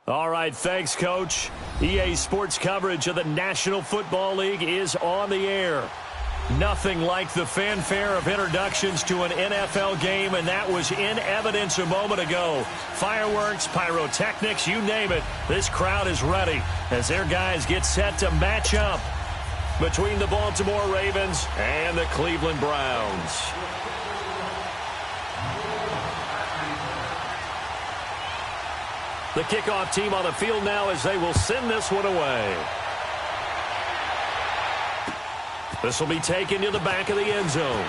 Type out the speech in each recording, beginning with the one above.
All right, thanks, Coach. EA Sports coverage of the National Football League is on the air. Nothing like the fanfare of introductions to an NFL game, and that was in evidence a moment ago. Fireworks, pyrotechnics, you name it. This crowd is ready as their guys get set to match up between the Baltimore Ravens and the Cleveland Browns. The kickoff team on the field now as they will send this one away. This will be taken to the back of the end zone.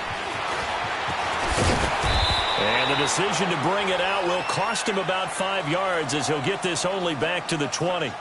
And the decision to bring it out will cost him about 5 yards as he'll get this only back to the 20.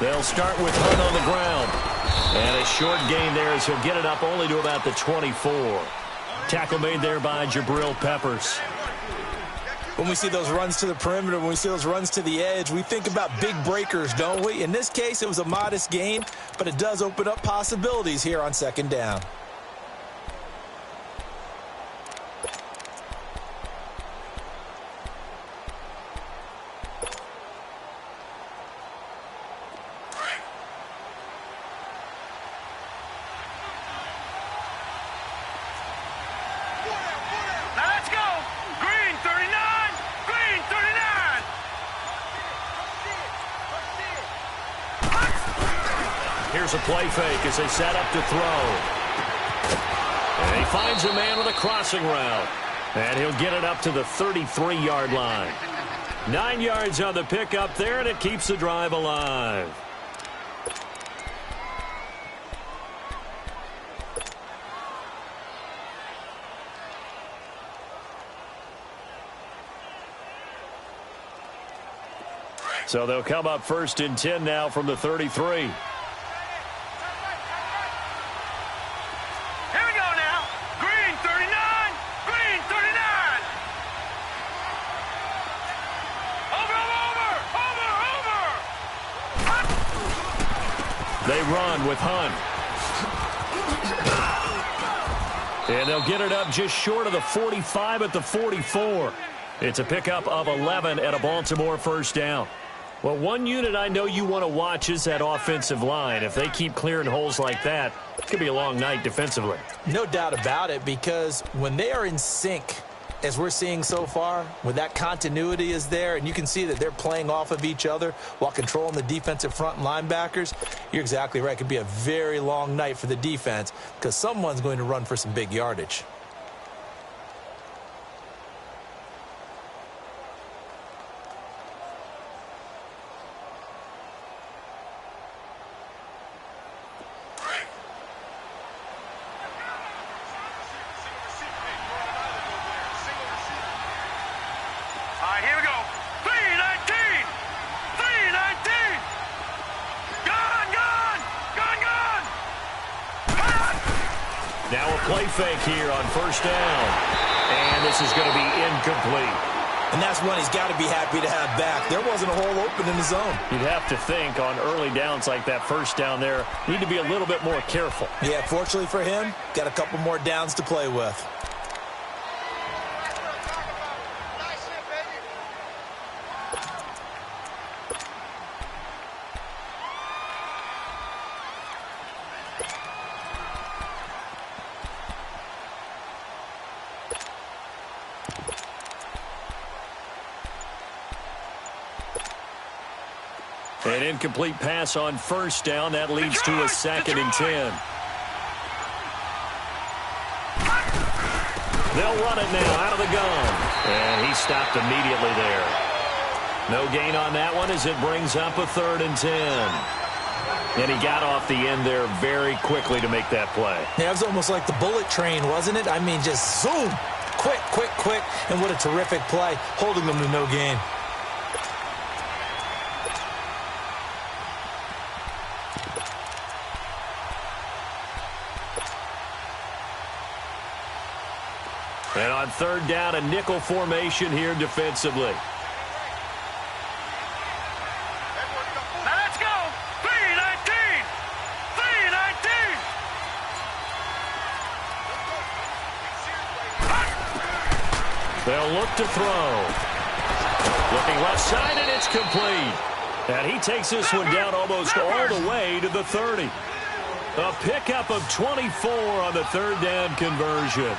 They'll start with Hunt on the ground. And a short gain there as he'll get it up only to about the 24. Tackle made there by Jabril Peppers. When we see those runs to the perimeter, when we see those runs to the edge, we think about big breakers, don't we? In this case, it was a modest gain, but it does open up possibilities here on second down. Here's a play fake as they set up to throw. And he finds a man with a crossing route. And he'll get it up to the 33-yard line. 9 yards on the pickup there, and it keeps the drive alive. So they'll come up 1st and 10 now from the 33. They run with Hunt. And they'll get it up just short of the 45 at the 44. It's a pickup of 11 at a Baltimore first down. Well, one unit I know you want to watch is that offensive line. If they keep clearing holes like that, it could be a long night defensively. No doubt about it, because when they are in sync, as we're seeing so far, when that continuity is there and you can see that they're playing off of each other while controlling the defensive front and linebackers, you're exactly right. It could be a very long night for the defense because someone's going to run for some big yardage. Now a play fake here on first down. And this is going to be incomplete. And that's one he's got to be happy to have back. There wasn't a hole open in the zone. You'd have to think on early downs like that first down there, need to be a little bit more careful. Yeah, fortunately for him, got a couple more downs to play with. An incomplete pass on first down. That leads to a 2nd and 10. They'll run it now out of the gun. And he stopped immediately there. No gain on that one as it brings up a 3rd and 10. And he got off the end there very quickly to make that play. Yeah, it was almost like the bullet train, wasn't it? I mean, just zoom. Quick, quick, quick. And what a terrific play, holding them to no gain. And on 3rd down, a nickel formation here defensively. Now let's go. 3-19. 3-19. They'll look to throw. Looking left side, and it's complete. And he takes this one down almost all the way to the 30. A pickup of 24 on the 3rd down conversion.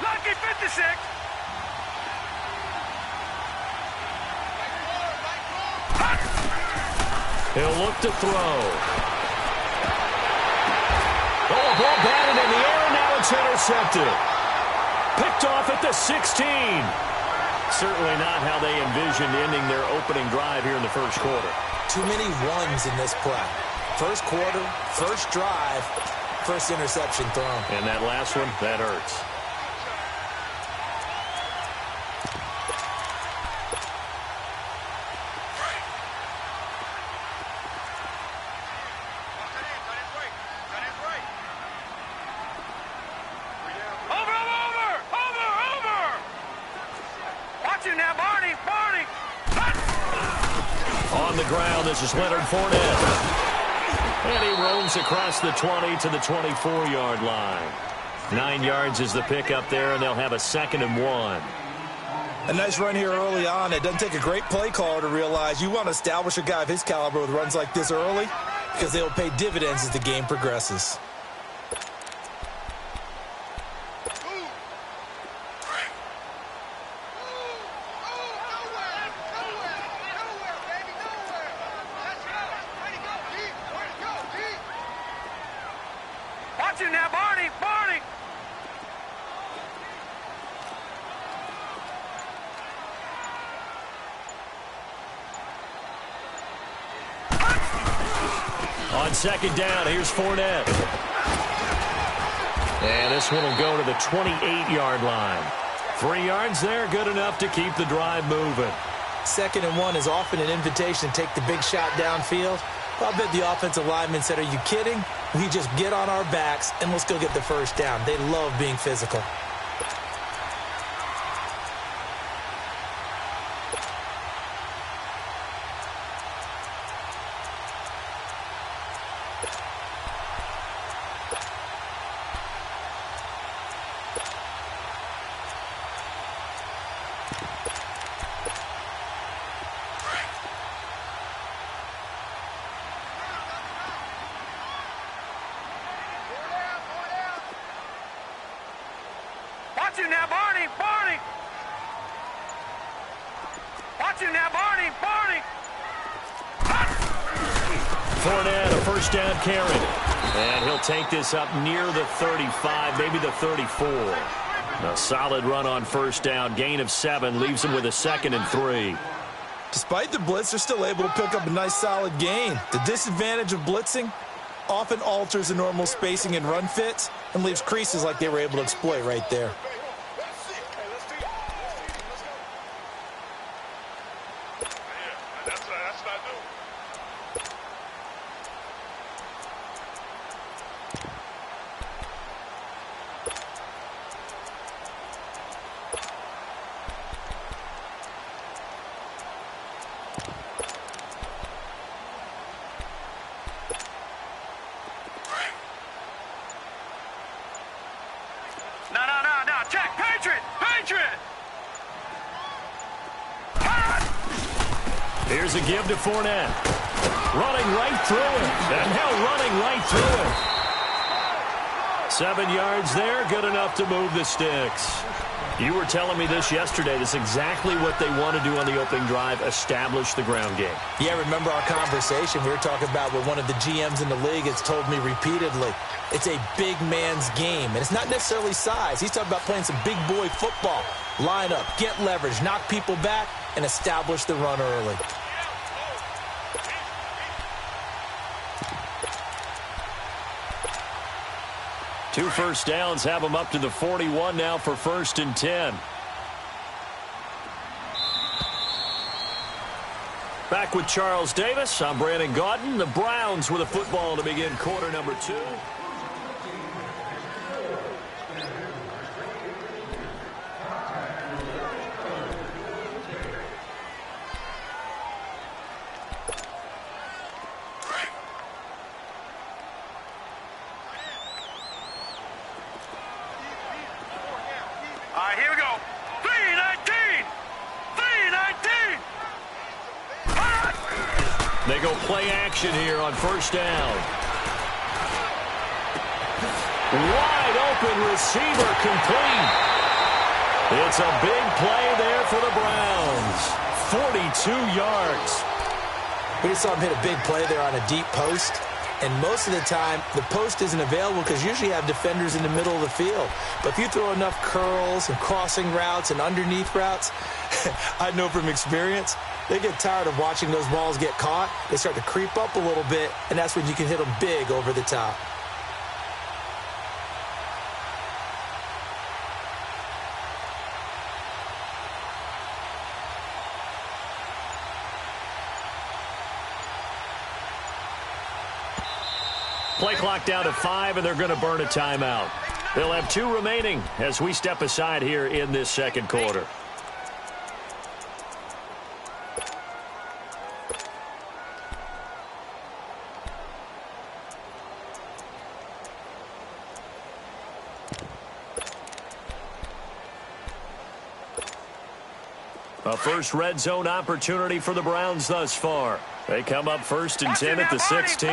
Lucky 56. He'll look to throw. Oh, ball batted in the air, and now it's intercepted. Picked off at the 16. Certainly not how they envisioned ending their opening drive here in the first quarter. Too many ones in this play. First quarter, first drive, first interception thrown. And that last one, that hurts. On the ground, this is Leonard Fournette. And he roams across the 20 to the 24-yard line. 9 yards is the pickup there, and they'll have a 2nd and 1. A nice run here early on. It doesn't take a great play caller to realize you want to establish a guy of his caliber with runs like this early because they will pay dividends as the game progresses. Now, Barney, Barney. On 2nd down, here's Fournette. And this one will go to the 28-yard line. 3 yards there, good enough to keep the drive moving. 2nd and 1 is often an invitation to take the big shot downfield. I bet the offensive lineman said, are you kidding? We just get on our backs and let's go get the first down. They love being physical. Watch him now, Barney, Barney. Watch him now, Barney, Barney. Fournette, a first down carry. And he'll take this up near the 35, maybe the 34. A solid run on first down. Gain of 7 leaves him with a 2nd and 3. Despite the blitz, they're still able to pick up a nice solid gain. The disadvantage of blitzing often alters the normal spacing and run fits and leaves creases like they were able to exploit right there. No, check, Patriot, Patriot. Here's a give to Fournette. Running right through it. And now running right through it. 7 yards there, good enough to move the sticks. You were telling me this yesterday. This is exactly what they want to do on the opening drive, establish the ground game. Yeah, remember our conversation? We were talking about what one of the GMs in the league has told me repeatedly. It's a big man's game, and it's not necessarily size. He's talking about playing some big boy football. Line up, get leverage, knock people back, and establish the run early. Two first downs have them up to the 41 now for 1st and 10. Back with Charles Davis. I'm Brandon Gaudin. The Browns with a football to begin quarter number 2. All right, here we go. 3-19! 3-19! They go play action here on 1st down. Wide open receiver complete. It's a big play there for the Browns. 42 yards. We just saw him hit a big play there on a deep post. And most of the time, the post isn't available because usually you have defenders in the middle of the field. But if you throw enough curls and crossing routes and underneath routes, I know from experience, they get tired of watching those balls get caught. They start to creep up a little bit, and that's when you can hit them big over the top. Play clock down to 5, and they're going to burn a timeout. They'll have 2 remaining as we step aside here in this second quarter. A first red zone opportunity for the Browns thus far. They come up 1st and 10 at the 16.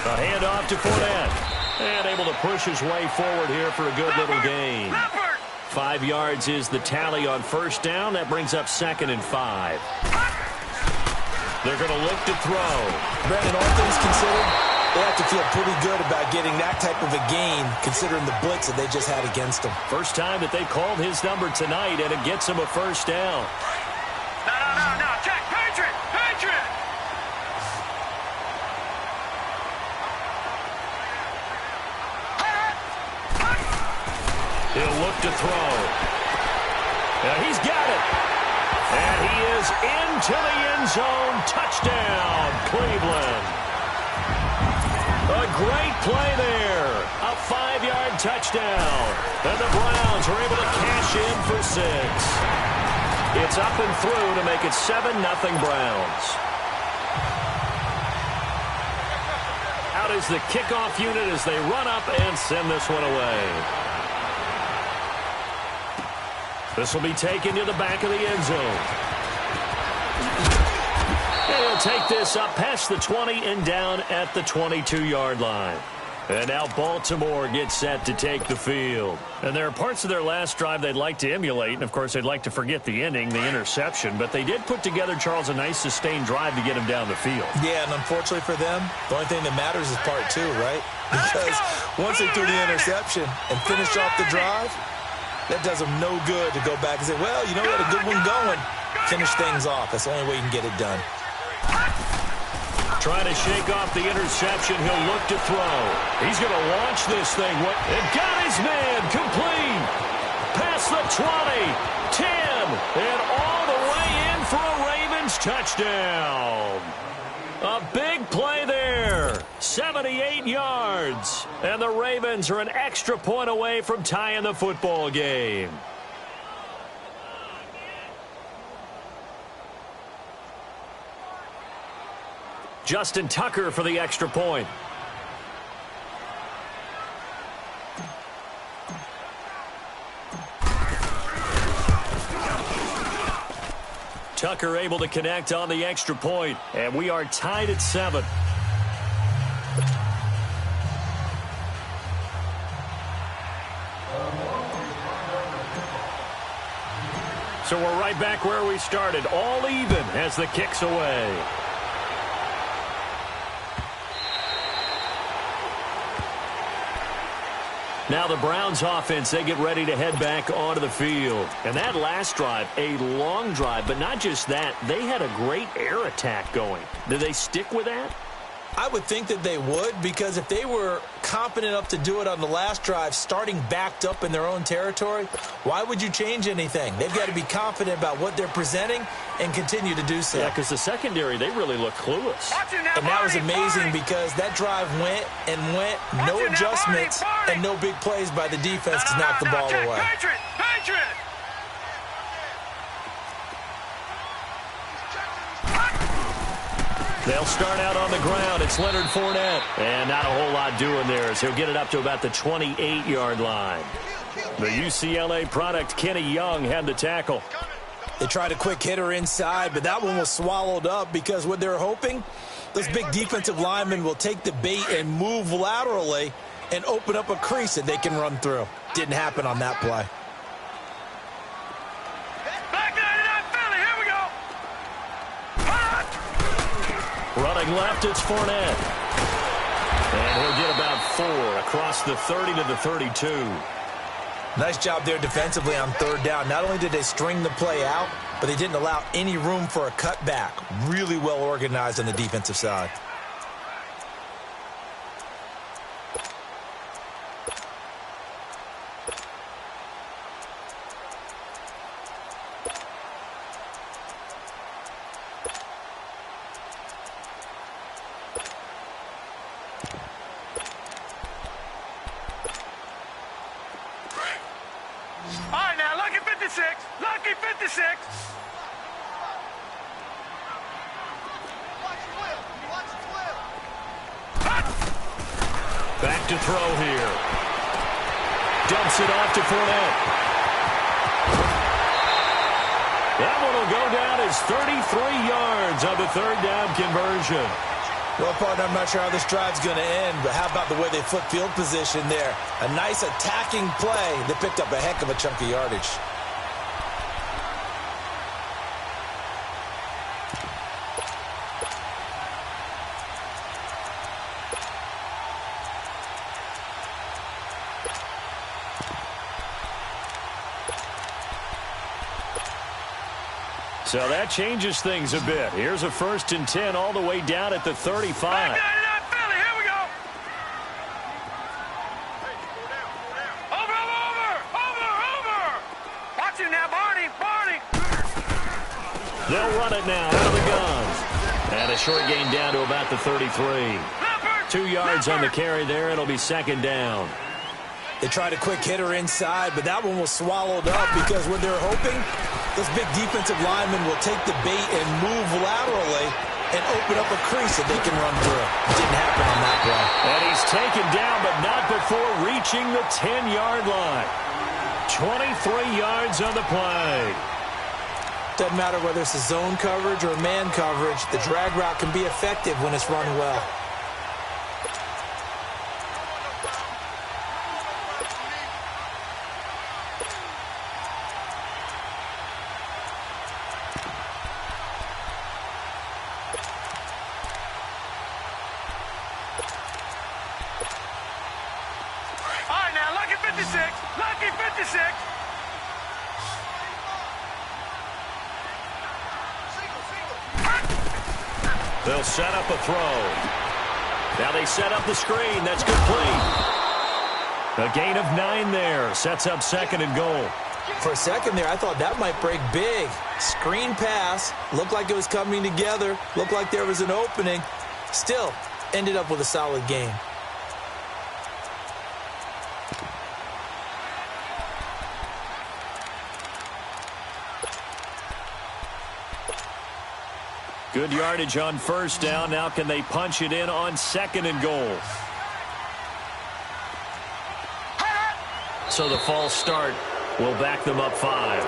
A handoff to Fournette. And able to push his way forward here for a good little gain. 5 yards is the tally on 1st down. That brings up 2nd and 5. They're going to look to throw. Brandon, all things considered, they have to feel pretty good about getting that type of a gain considering the blitz that they just had against them. First time that they called his number tonight, and it gets him a 1st down. No. Check. Patriot! Patriot! He'll look to throw. He's got it. And he is into the end zone. Touchdown, Cleveland. A great play there. A 5-yard touchdown. And the Browns are able to cash in for 6. It's up and through to make it 7-0 Browns. Out is the kickoff unit as they run up and send this one away. This will be taken to the back of the end zone. And he'll take this up past the 20 and down at the 22-yard line. And now Baltimore gets set to take the field. And there are parts of their last drive they'd like to emulate. And, of course, they'd like to forget the ending, the interception. But they did put together, Charles, a nice sustained drive to get him down the field. Yeah, and unfortunately for them, the only thing that matters is part 2, right? Because once they threw the interception and finished off the drive, that does them no good to go back and say, well, you know, we had a good one going. Finish things off. That's the only way you can get it done. Trying to shake off the interception. He'll look to throw. He's going to launch this thing. And got his man complete. Past the 20, 10, and all the way in for a Ravens touchdown. A big play there. 78 yards. And the Ravens are an extra point away from tying the football game. Justin Tucker for the extra point. Tucker able to connect on the extra point, and we are tied at 7. So we're right back where we started, all even as the kick's away. Now the Browns offense, they get ready to head back onto the field. And that last drive, a long drive, but not just that, they had a great air attack going. Do they stick with that? I would think that they would, because if they were confident enough to do it on the last drive, starting backed up in their own territory, why would you change anything? They've got to be confident about what they're presenting and continue to do so. Yeah, because the secondary, they really look clueless. And that was amazing because that drive went and went, no adjustments, and no big plays by the defense to knock the ball away. Patriot! They'll start out on the ground. It's Leonard Fournette. And not a whole lot doing there as he'll get it up to about the 28-yard line. The UCLA product, Kenny Young, had the tackle. They tried a quick hitter inside, but that one was swallowed up because what they're hoping, those big defensive linemen will take the bait and move laterally and open up a crease that they can run through. Didn't happen on that play. Running left, it's Fournette. And he'll get about 4 across the 30 to the 32. Nice job there defensively on third down. Not only did they string the play out, but they didn't allow any room for a cutback. Really well organized on the defensive side. Lucky 56. Back to throw here. Dumps it off to Fournette. That one will go down as 33 yards on the third down conversion. Well, partner, I'm not sure how this drive's going to end, but how about the way they flip field position there? A nice attacking play that picked up a heck of a chunk of yardage. So that changes things a bit. Here's a 1st and 10 all the way down at the 35. Here we go. Over. Watch it now, Barney. They'll run it now out of the guns. And a short gain down to about the 33. 2 yards on the carry there. It'll be 2nd down. They tried a quick hitter inside, but that one was swallowed up because what they're hoping, those big defensive linemen will take the bait and move laterally and open up a crease that they can run through. Didn't happen on that play. And he's taken down, but not before reaching the 10-yard line. 23 yards on the play. Doesn't matter whether it's a zone coverage or man coverage, the drag route can be effective when it's run well. Lucky 56. They'll set up a throw. Now they set up the screen. That's complete. A gain of 9 there. Sets up 2nd and goal. For a second there, I thought that might break big. Screen pass. Looked like it was coming together. Looked like there was an opening. Still, ended up with a solid gain. Good yardage on 1st down. Now can they punch it in on 2nd and goal? So the false start will back them up 5.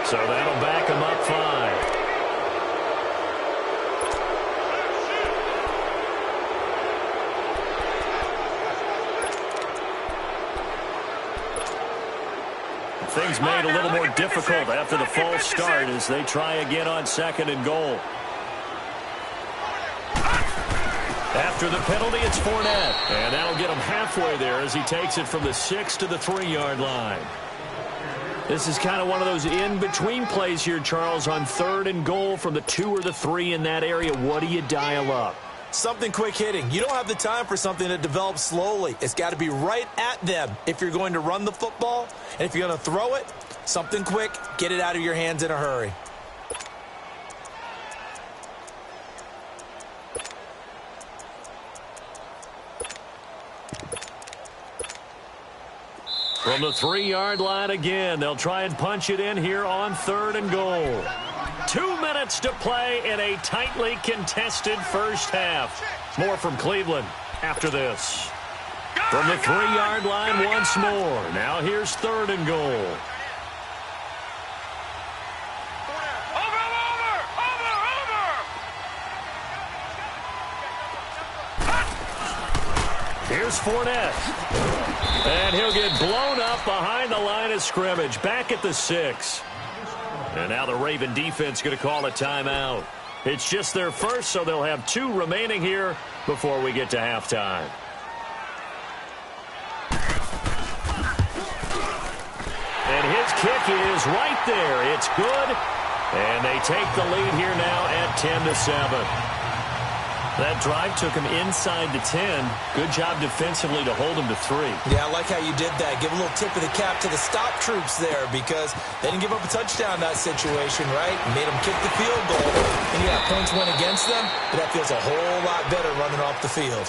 So that'll back them up 5. things made a little more difficult after the false start as they try again on 2nd and goal. After the penalty, it's Fournette. And that'll get him halfway there as he takes it from the 6 to the 3-yard line. This is kind of one of those in-between plays here, Charles, on 3rd and goal from the 2 or the 3 in that area. What do you dial up? Something quick hitting. You don't have the time for something that develops slowly. It's got to be right at them if you're going to run the football. And if you're going to throw it, something quick, get it out of your hands in a hurry. From the 3-yard line again, they'll try and punch it in here on 3rd and goal. 2 minutes to play in a tightly contested first half. More from Cleveland after this. From the 3-yard line once more. Now here's 3rd and goal. Here's Fournette. And he'll get blown up behind the line of scrimmage. Back at the 6. And now the Raven defense going to call a timeout. It's just their first, so they'll have 2 remaining here before we get to halftime. And his kick is right there. It's good. And they take the lead here now at 10-7. That drive took him inside the 10. Good job defensively to hold him to 3. Yeah, I like how you did that. Give a little tip of the cap to the stop troops there because they didn't give up a touchdown in that situation, right? Made them kick the field goal. And yeah, points went against them, but that feels a whole lot better running off the field.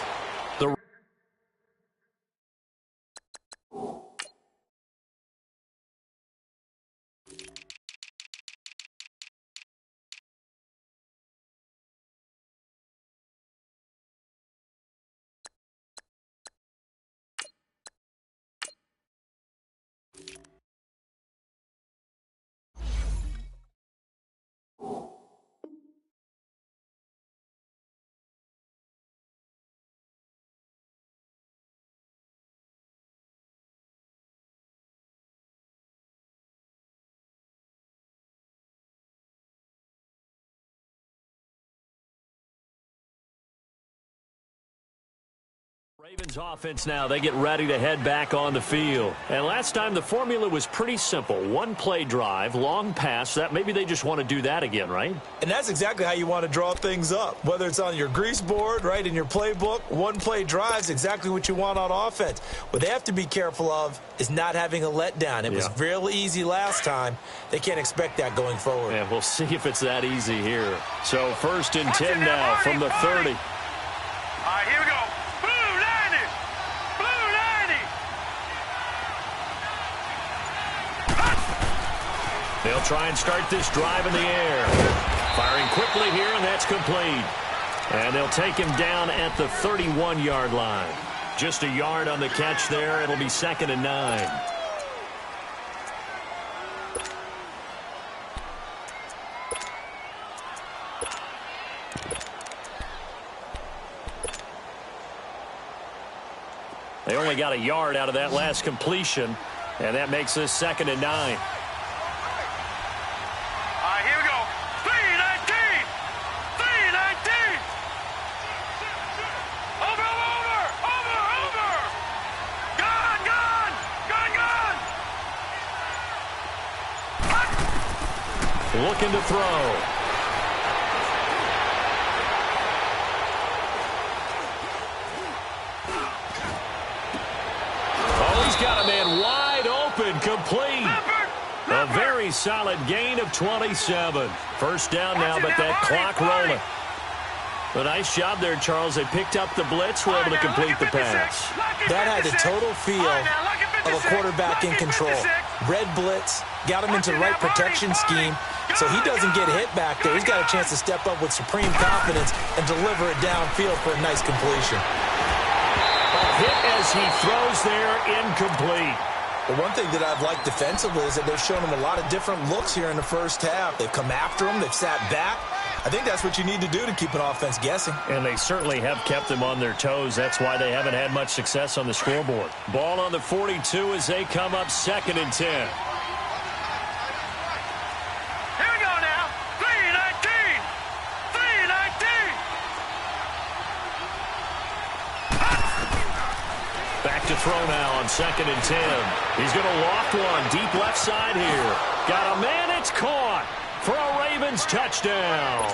Ravens offense now, they get ready to head back on the field. And last time the formula was pretty simple. 1-play drive, long pass. That maybe they just want to do that again, right? And that's exactly how you want to draw things up. Whether it's on your grease board, right, in your playbook, 1-play drive is exactly what you want on offense. What they have to be careful of is not having a letdown. It was real easy last time. They can't expect that going forward. Yeah, we'll see if it's that easy here. So 1st and 10 now from the 30. All right, here we go. They'll try and start this drive in the air. Firing quickly here, and that's complete. And they'll take him down at the 31-yard line. Just a yard on the catch there. It'll be 2nd and 9. They only got a yard out of that last completion, and that makes this 2nd and 9. Looking to throw. Oh, he's got a man wide open, complete. A very solid gain of 27. First down now, but that clock rolling. A nice job there, Charles. They picked up the blitz, were able to complete the pass. That had the total feel of a quarterback in control. Red blitz, got him into the right protection scheme, so he doesn't get hit back there. He's got a chance to step up with supreme confidence and deliver it downfield for a nice completion. A hit as he throws there, incomplete. The one thing that I've liked defensively is that they've shown him a lot of different looks here in the first half. They've come after him. They've sat back. I think that's what you need to do to keep an offense guessing. And they certainly have kept them on their toes. That's why they haven't had much success on the scoreboard. Ball on the 42 as they come up 2nd and 10. to throw now on 2nd and 10. He's going to loft one deep left side here. Got a man. It's caught for a Ravens touchdown.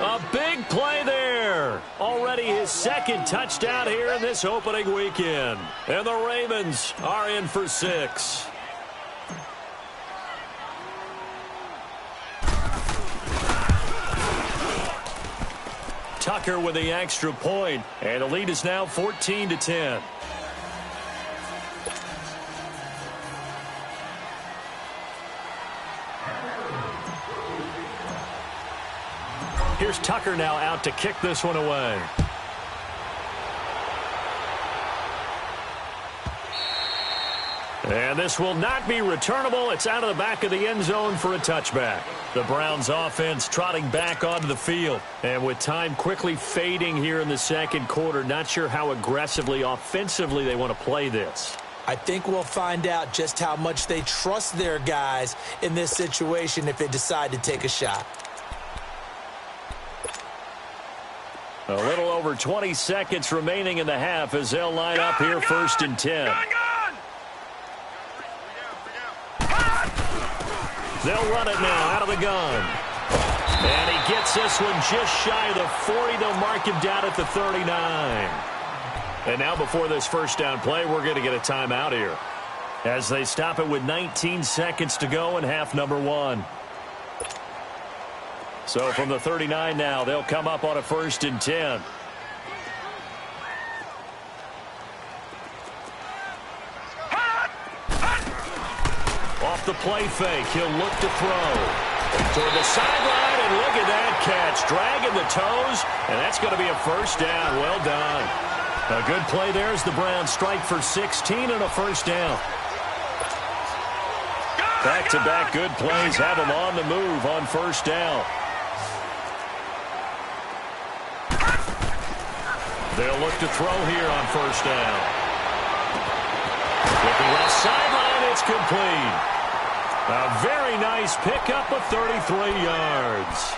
A big play there. Already his 2nd touchdown here in this opening weekend. And the Ravens are in for 6. Tucker with the extra point, and the lead is now 14-10. Here's Tucker now out to kick this one away. And this will not be returnable. It's out of the back of the end zone for a touchback. The Browns offense trotting back onto the field. And with time quickly fading here in the second quarter, not sure how aggressively, offensively they want to play this. I think we'll find out just how much they trust their guys in this situation if they decide to take a shot. A little over 20 seconds remaining in the half as they'll line up here 1st and 10. They'll run it now out of the gun. And he gets this one just shy of the 40. They'll mark him down at the 39. And now before this first down play, we're going to get a timeout here as they stop it with 19 seconds to go in half number 1. So from the 39 now, they'll come up on a 1st and 10. Off the play fake, he'll look to throw. Toward the sideline, and look at that catch. Dragging the toes, and that's going to be a first down. Well done. A good play there as the Browns strike for 16 and a first down. Back-to-back good plays have them on the move on first down. They'll look to throw here on first down. Looking left sideline, it's complete. A very nice pickup of 33 yards.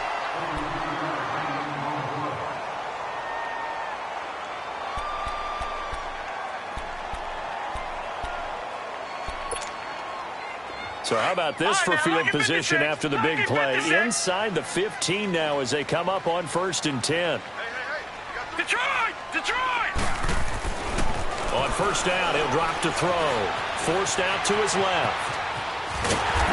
So how about this for field position after the big play? Inside the 15 now as they come up on 1st and 10. Detroit! Detroit! On first down, he'll drop to throw. Forced out to his left.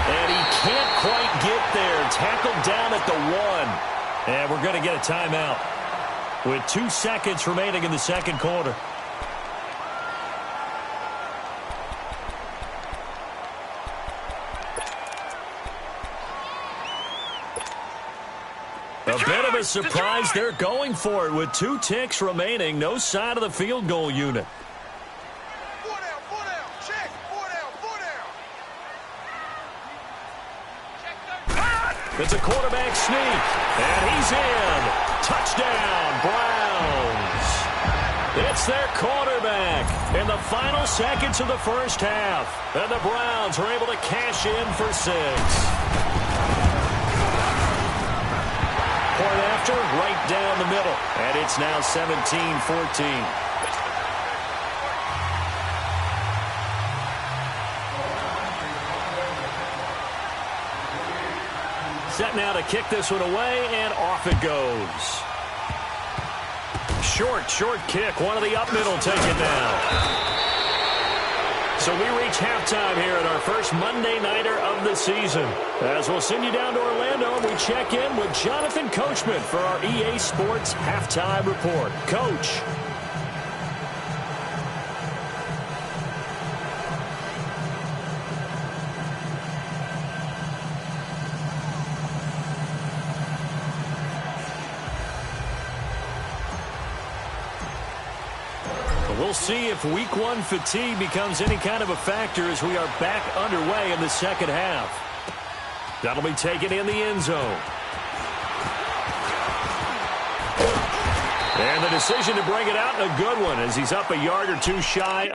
And he can't quite get there. Tackled down at the 1. And we're going to get a timeout with 2 seconds remaining in the second quarter. A bit of a surprise. They're going for it with 2 ticks remaining. No sign of the field goal unit. 4 down, check, 4 down. It's a quarterback sneak, and he's in. Touchdown, Browns. It's their quarterback in the final seconds of the first half. And the Browns are able to cash in for 6. Point after, right down the middle. And it's now 17-14. Set now to kick this one away, and off it goes. Short kick. One of the up middle taken down. So we reach halftime here at our first Monday Nighter of the season. As we'll send you down to Orlando, we check in with Jonathan Coachman for our EA Sports Halftime Report. Coach. We'll see if week 1 fatigue becomes any kind of a factor as we are back underway in the second half. That'll be taken in the end zone. And the decision to bring it out, a good one, as he's up a yard or 2 shy.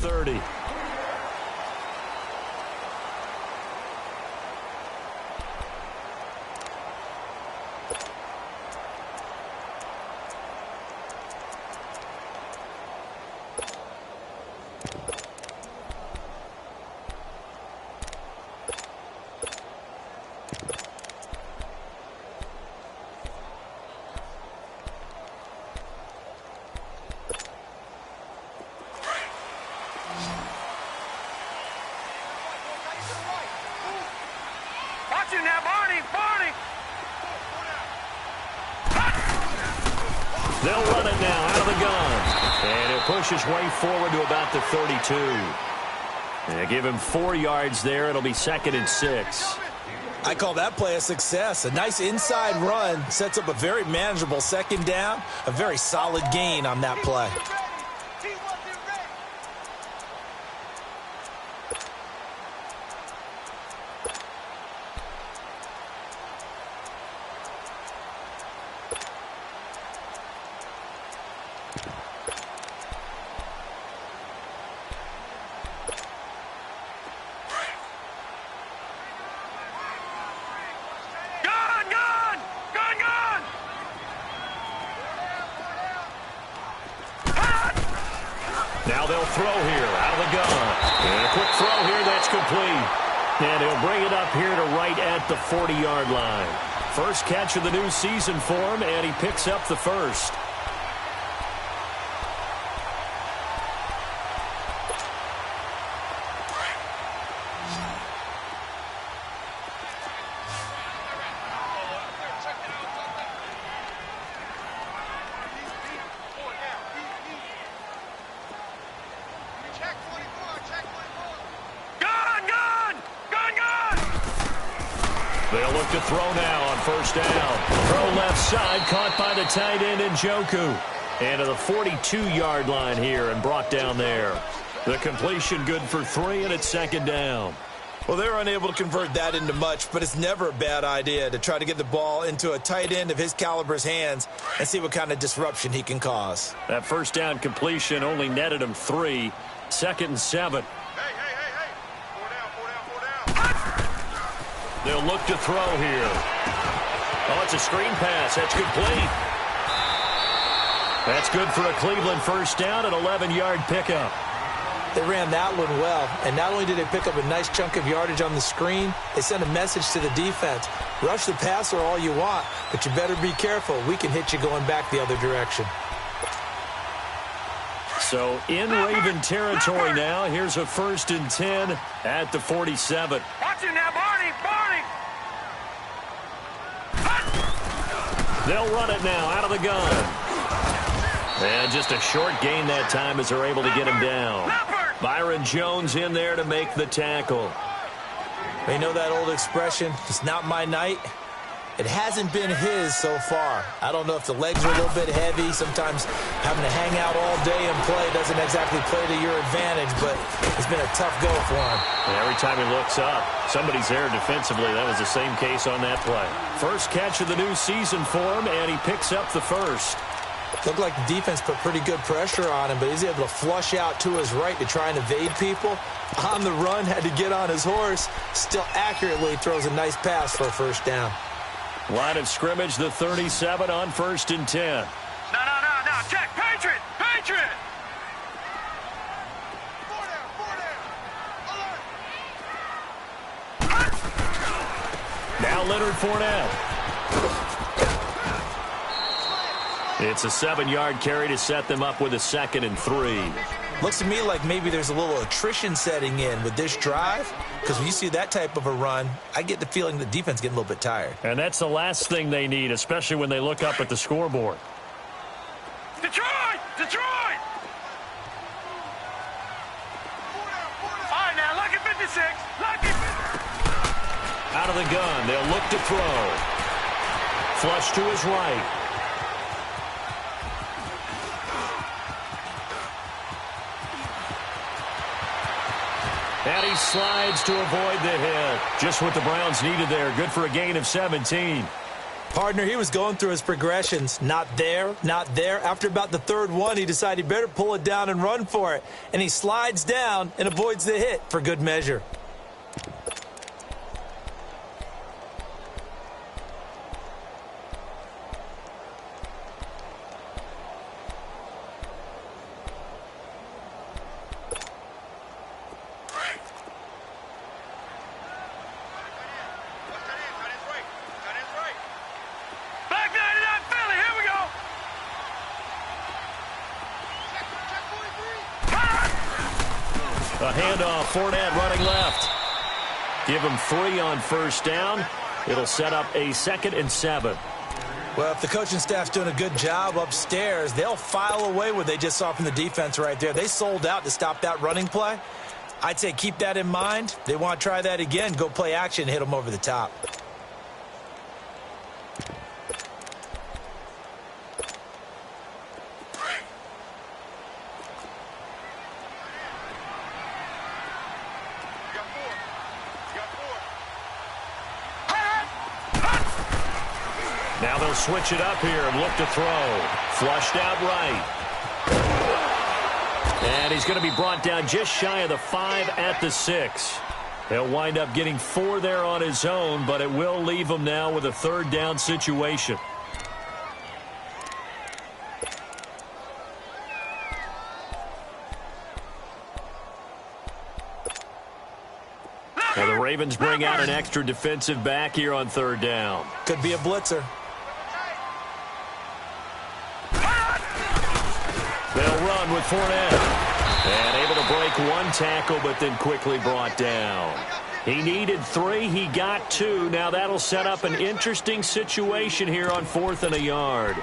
30. Now, Barney, Barney. They'll run it now out of the gun. And he'll push his way forward to about the 32. And give him 4 yards there. It'll be 2nd and 6. I call that play a success. A nice inside run sets up a very manageable 2nd down. A very solid gain on that play. Now they'll throw here out of the gun. And a quick throw here, that's complete. And he'll bring it up here to right at the 40-yard line. First catch of the new season for him, and he picks up the first. They'll look to throw now on first down. Throw left side, caught by the tight end Njoku. And to the 42-yard line here and brought down there. The completion good for 3, and it's 2nd down. Well, they're unable to convert that into much, but it's never a bad idea to try to get the ball into a tight end of his caliber's hands and see what kind of disruption he can cause. That first down completion only netted him 3. 2nd and 7. They'll look to throw here. Oh, it's a screen pass. That's complete. That's good for a Cleveland first down, an 11-yard pickup. They ran that one well, and not only did they pick up a nice chunk of yardage on the screen, they sent a message to the defense. Rush the passer all you want, but you better be careful. We can hit you going back the other direction. So in Raven territory now. Here's a 1st and 10 at the 47. Watch it now, Barney, Barney. They'll run it now out of the gun. And just a short gain that time as they're able to get him down. Byron Jones in there to make the tackle. They know that old expression, it's not my night. It hasn't been his so far. I don't know if the legs are a little bit heavy. Sometimes having to hang out all day and play doesn't exactly play to your advantage, but it's been a tough go for him. And every time he looks up, somebody's there defensively. That was the same case on that play. First catch of the new season for him, and he picks up the first. Looked like the defense put pretty good pressure on him, but he's able to flush out to his right to try and evade people. On the run, had to get on his horse. Still accurately throws a nice pass for a first down. Line of scrimmage, the 37 on 1st and 10. No. Check. Patriot. Alert. Now Leonard Fournette. It's a 7-yard carry to set them up with a 2nd and 3. Looks to me like maybe there's a little attrition setting in with this drive, because when you see that type of a run, I get the feeling the defense getting a little bit tired. And that's the last thing they need, especially when they look up at the scoreboard. Detroit! All right, now, lucky 56. Out of the gun, they'll look to throw. Flush to his right. And he slides to avoid the hit. Just what the Browns needed there. Good for a gain of 17. Partner, he was going through his progressions. Not there, not there. After about the third one, he decided he better pull it down and run for it. And he slides down and avoids the hit for good measure. A handoff, Fournette running left. Give him 3 on first down. It'll set up a 2nd and 7. Well, if the coaching staff's doing a good job upstairs, they'll file away what they just saw from the defense right there. They sold out to stop that running play. I'd say keep that in mind. They want to try that again. Go play action, hit them over the top. Now they'll switch it up here and look to throw. Flushed out right. And he's going to be brought down just shy of the 5 at the 6. He'll wind up getting 4 there on his own, but it will leave him now with a 3rd down situation. Well, the Ravens bring out an extra defensive back here on 3rd down. Could be a blitzer. They'll run with Fournette. And able to break 1 tackle, but then quickly brought down. He needed 3. He got 2. Now that'll set up an interesting situation here on 4th and a yard.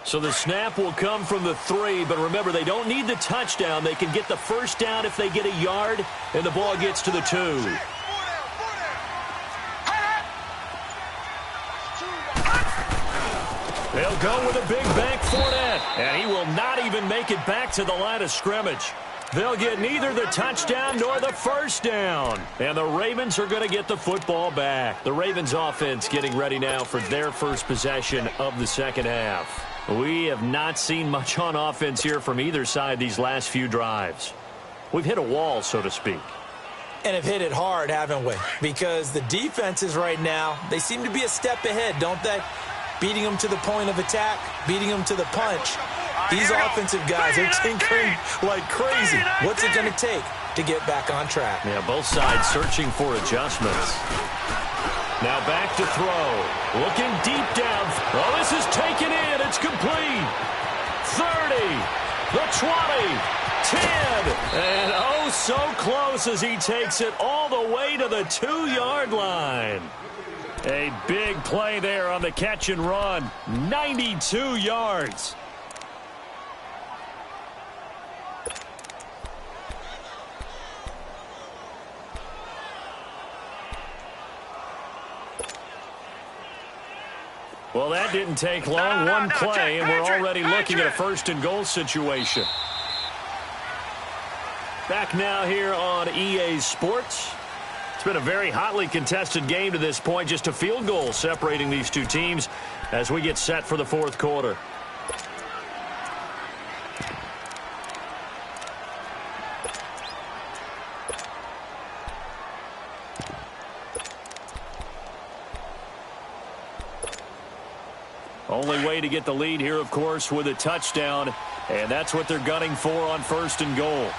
So the snap will come from the 3, but remember, they don't need the touchdown. They can get the 1st down if they get a yard, and the ball gets to the 2. They'll go with a big bank Fournette, and he will not even make it back to the line of scrimmage. They'll get neither the touchdown nor the 1st down. And the Ravens are going to get the football back. The Ravens offense getting ready now for their first possession of the 2nd half. We have not seen much on offense here from either side these last few drives. We've hit a wall, so to speak. And have hit it hard, haven't we? Because the defenses right now, they seem to be a step ahead, don't they? Beating them to the point of attack, beating them to the punch. These offensive guys are tinkering like crazy. What's it going to take to get back on track? Yeah, both sides searching for adjustments. Now back to throw. Looking deep down. Oh, this is taken in. It's complete. 30. The 20. 10. And oh, so close as he takes it all the way to the 2-yard line. A big play there on the catch and run. 92 yards. Well, that didn't take long. One play, and we're already looking at a 1st and goal situation. Back now here on EA Sports. It's been a very hotly contested game to this point. Just a field goal separating these two teams as we get set for the 4th quarter. Only way to get the lead here, of course, with a touchdown, and that's what they're gunning for on 1st and goal.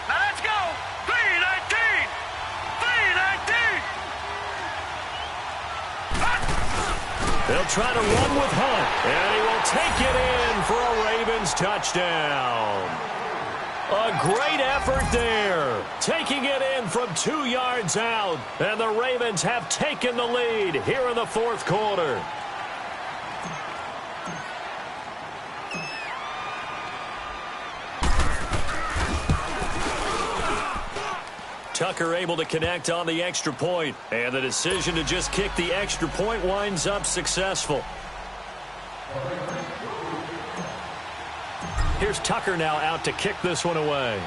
Now let's go. 3-19. 3-19. They'll try to run with Hunt, and he will take it in for a Ravens touchdown. A great effort there, taking it in from 2 yards out, and the Ravens have taken the lead here in the 4th quarter. Tucker able to connect on the extra point. And the decision to just kick the extra point winds up successful. Here's Tucker now out to kick this one away.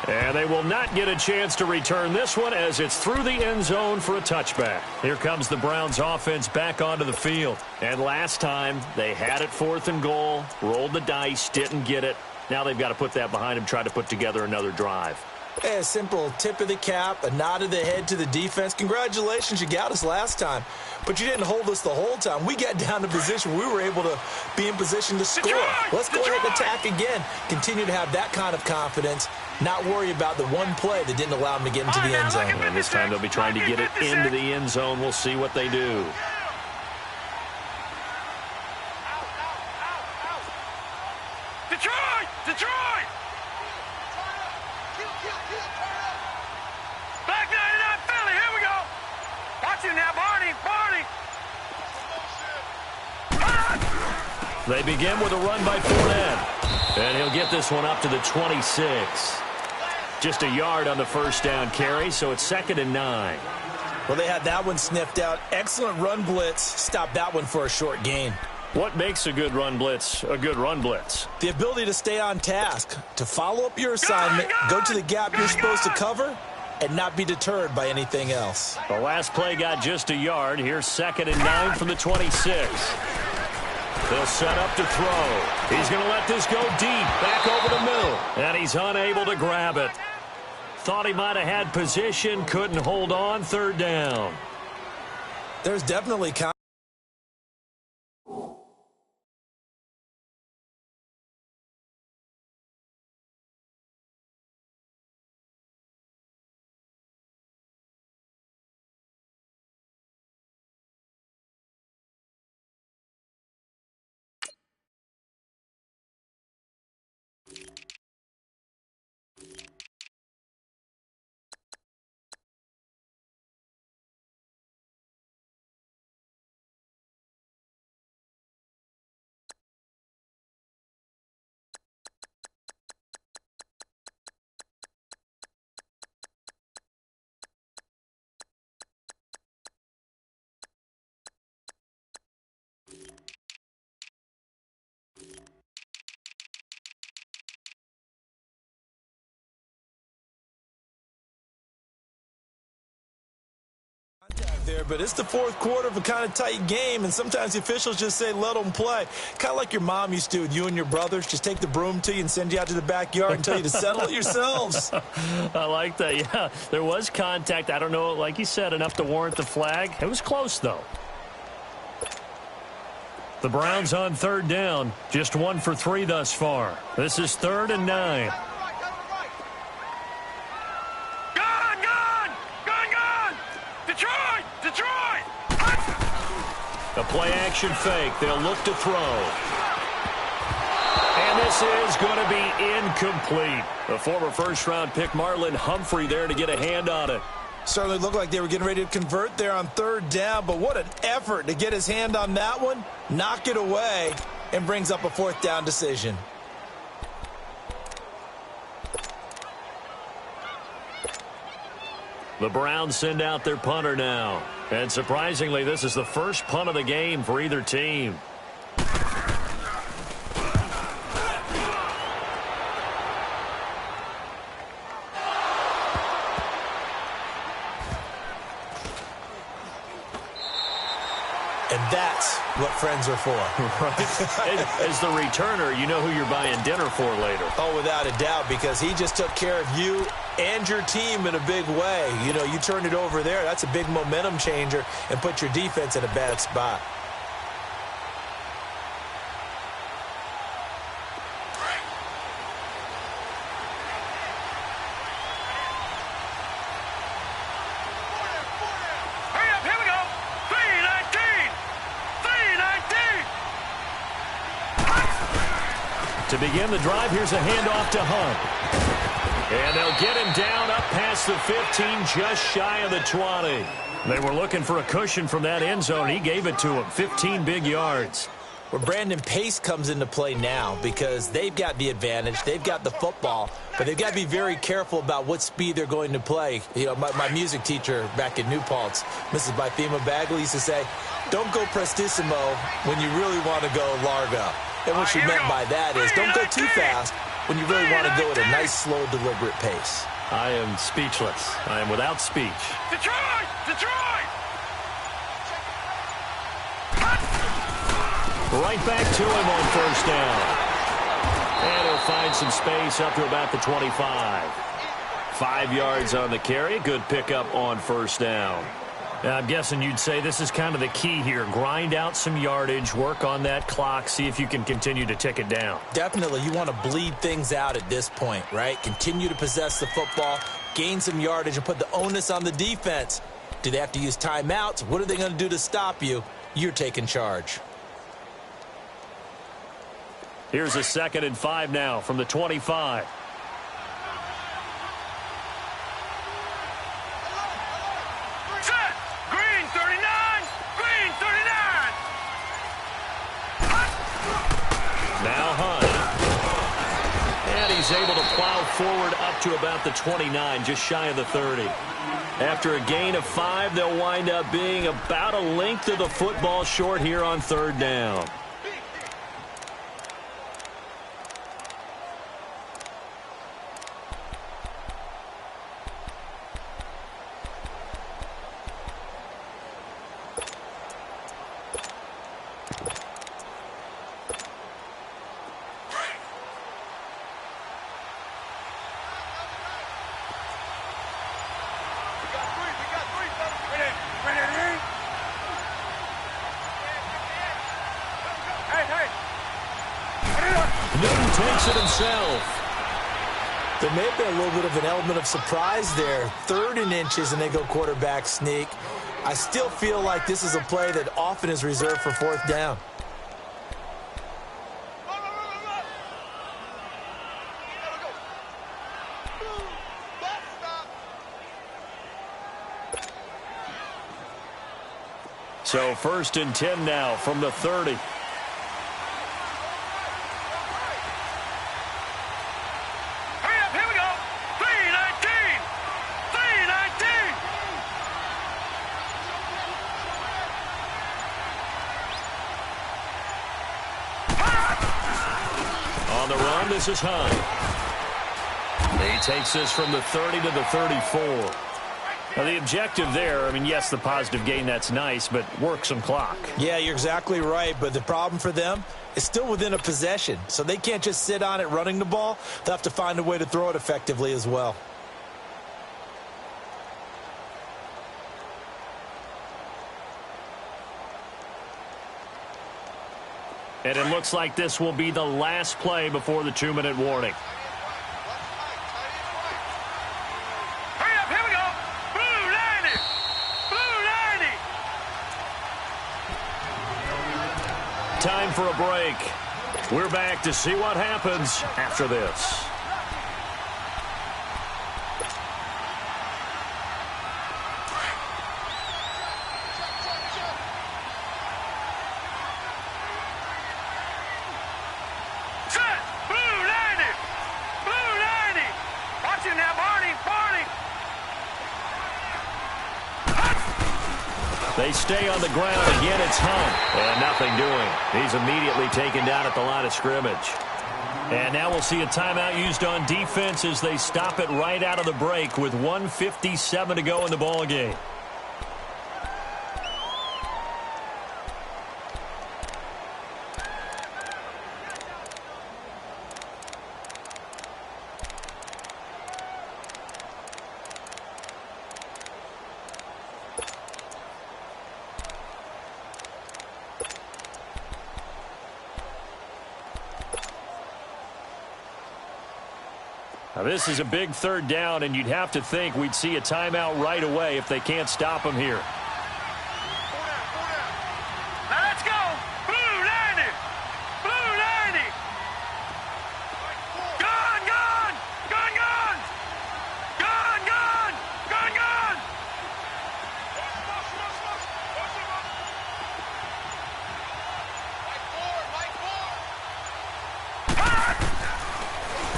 And they will not get a chance to return this one as it's through the end zone for a touchback. Here comes the Browns offense back onto the field. And last time they had it 4th and goal, rolled the dice, didn't get it. Now they've got to put that behind them, try to put together another drive. A simple tip of the cap, a nod of the head to the defense. Congratulations, you got us last time. But you didn't hold us the whole time. We got down to position. We were able to be in position to score. Let's go ahead and attack again. Continue to have that kind of confidence. Not worry about the one play that didn't allow them to get into the end zone. And this time they'll be trying to get it into the end zone. We'll see what they do. Detroit! Detroit! Back 99 Philly, here we go! Watch you now, Barney! Barney! They begin with a run by Fournette. And he'll get this one up to the 26. Just a yard on the first down carry, so it's 2nd and 9. Well, they had that one sniffed out. Excellent run blitz. Stop that one for a short gain. What makes a good run blitz a good run blitz? The ability to stay on task, to follow up your assignment, go to the gap you're supposed to cover, and not be deterred by anything else. The last play got just a yard. Here's 2nd and 9 from the 26. They'll set up to throw. He's going to let this go deep, back over the middle. And he's unable to grab it. Thought he might have had position, couldn't hold on, 3rd down. There's definitely there, but it's the 4th quarter of a kind of tight game, and sometimes the officials just say let them play. Kind of like your mom used to with you and your brothers. Just take the broom to you and send you out to the backyard and tell you to settle it yourselves. I like that. Yeah, there was contact. I don't know, like you said, enough to warrant the flag. It was close, though. The Browns on 3rd down. Just 1 for 3 thus far. This is 3rd and 9. A play-action fake. They'll look to throw. And this is going to be incomplete. The former first-round pick Marlon Humphrey there to get a hand on it. Certainly looked like they were getting ready to convert there on 3rd down, but what an effort to get his hand on that one, knock it away, and brings up a 4th down decision. The Browns send out their punter now. And surprisingly, this is the first punt of the game for either team. And that's what friends are for. Right. As the returner, you know who you're buying dinner for later. Oh, without a doubt, because he just took care of you and your team in a big way. You know, you turned it over there. That's a big momentum changer and put your defense in a bad spot. To begin the drive, here's a handoff to Hunt. And they'll get him down up past the 15, just shy of the 20. They were looking for a cushion from that end zone. He gave it to him, 15 big yards. Where Brandon, pace comes into play now because they've got the advantage. They've got the football, but they've got to be very careful about what speed they're going to play. You know, my music teacher back in New Paltz, Mrs. Bythema Bagley, used to say, don't go prestissimo when you really want to go largo. And what she meant by that is don't go too fast when you really want to go at a nice, slow, deliberate pace. I am speechless. I am without speech. Detroit! Detroit! Right back to him on first down. And he'll find some space up to about the 25. 5 yards on the carry. Good pickup on first down. I'm guessing you'd say this is kind of the key here. Grind out some yardage, work on that clock, see if you can continue to tick it down. Definitely. You want to bleed things out at this point, right? Continue to possess the football, gain some yardage, and put the onus on the defense. Do they have to use timeouts? What are they going to do to stop you? You're taking charge. Here's a 2nd and 5 now from the 25. Set! Green 39! Green 39! Now Hunt. And he's able to plow forward up to about the 29, just shy of the 30. After a gain of 5, they'll wind up being about a length of the football short here on 3rd down. Newton takes it himself. There may have been a little bit of an element of surprise there. 3rd and inches, and they go quarterback sneak. I still feel like this is a play that often is reserved for 4th down. So 1st and 10 now from the 30. On the run, this is Hunt. He takes this from the 30 to the 34. Now, the objective there, I mean, yes, the positive gain, that's nice, but work some clock. Yeah, you're exactly right, but the problem for them is still within a possession, so they can't just sit on it running the ball. They'll have to find a way to throw it effectively as well. And it looks like this will be the last play before the 2-minute warning. Hurry up, here we go! Blue 90! Blue 90! Time for a break. We're back to see what happens after this. They stay on the ground. Again, it's Hunt. And nothing doing. He's immediately taken down at the line of scrimmage. And now we'll see a timeout used on defense as they stop it right out of the break with 1:57 to go in the ball game. Now, this is a big 3rd down, and you'd have to think we'd see a timeout right away if they can't stop him here. Now let's go! Blue 90! Blue 90! Gun, gun! Gun, gun! Gun, gun! Gun, gun!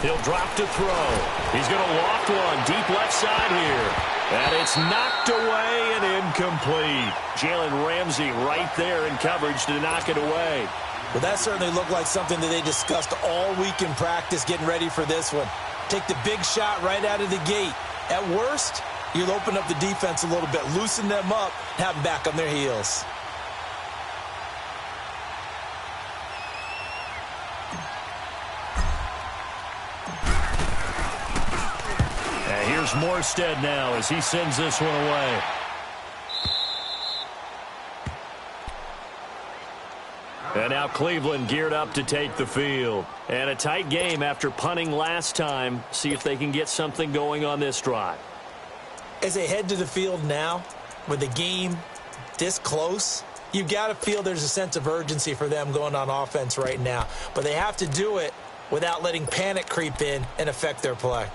He'll drop to throw. He's going to loft one deep left side here. And it's knocked away and incomplete. Jalen Ramsey right there in coverage to knock it away. Well, that certainly looked like something that they discussed all week in practice getting ready for this one. Take the big shot right out of the gate. At worst, you'll open up the defense a little bit, loosen them up, have them back on their heels. And here's Morstead now as he sends this one away. And now Cleveland geared up to take the field. And a tight game after punting last time. See if they can get something going on this drive. As they head to the field now, with the game this close, you've got to feel there's a sense of urgency for them going on offense right now. But they have to do it without letting panic creep in and affect their play.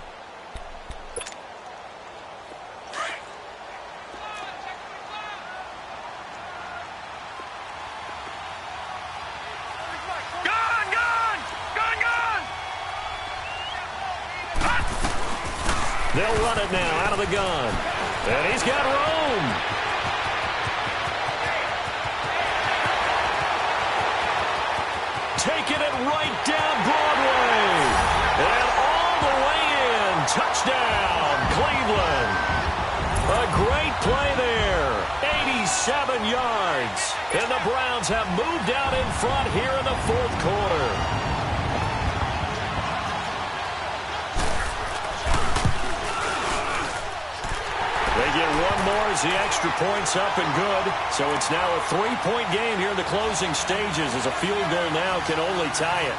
They'll run it now out of the gun. And he's got room. Taking it right down Broadway. And all the way in. Touchdown, Cleveland. A great play there. 87 yards. And the Browns have moved out in front here in the fourth quarter. They get one more as the extra point's up and good. So it's now a 3-point game here in the closing stages as a field goal now can only tie it.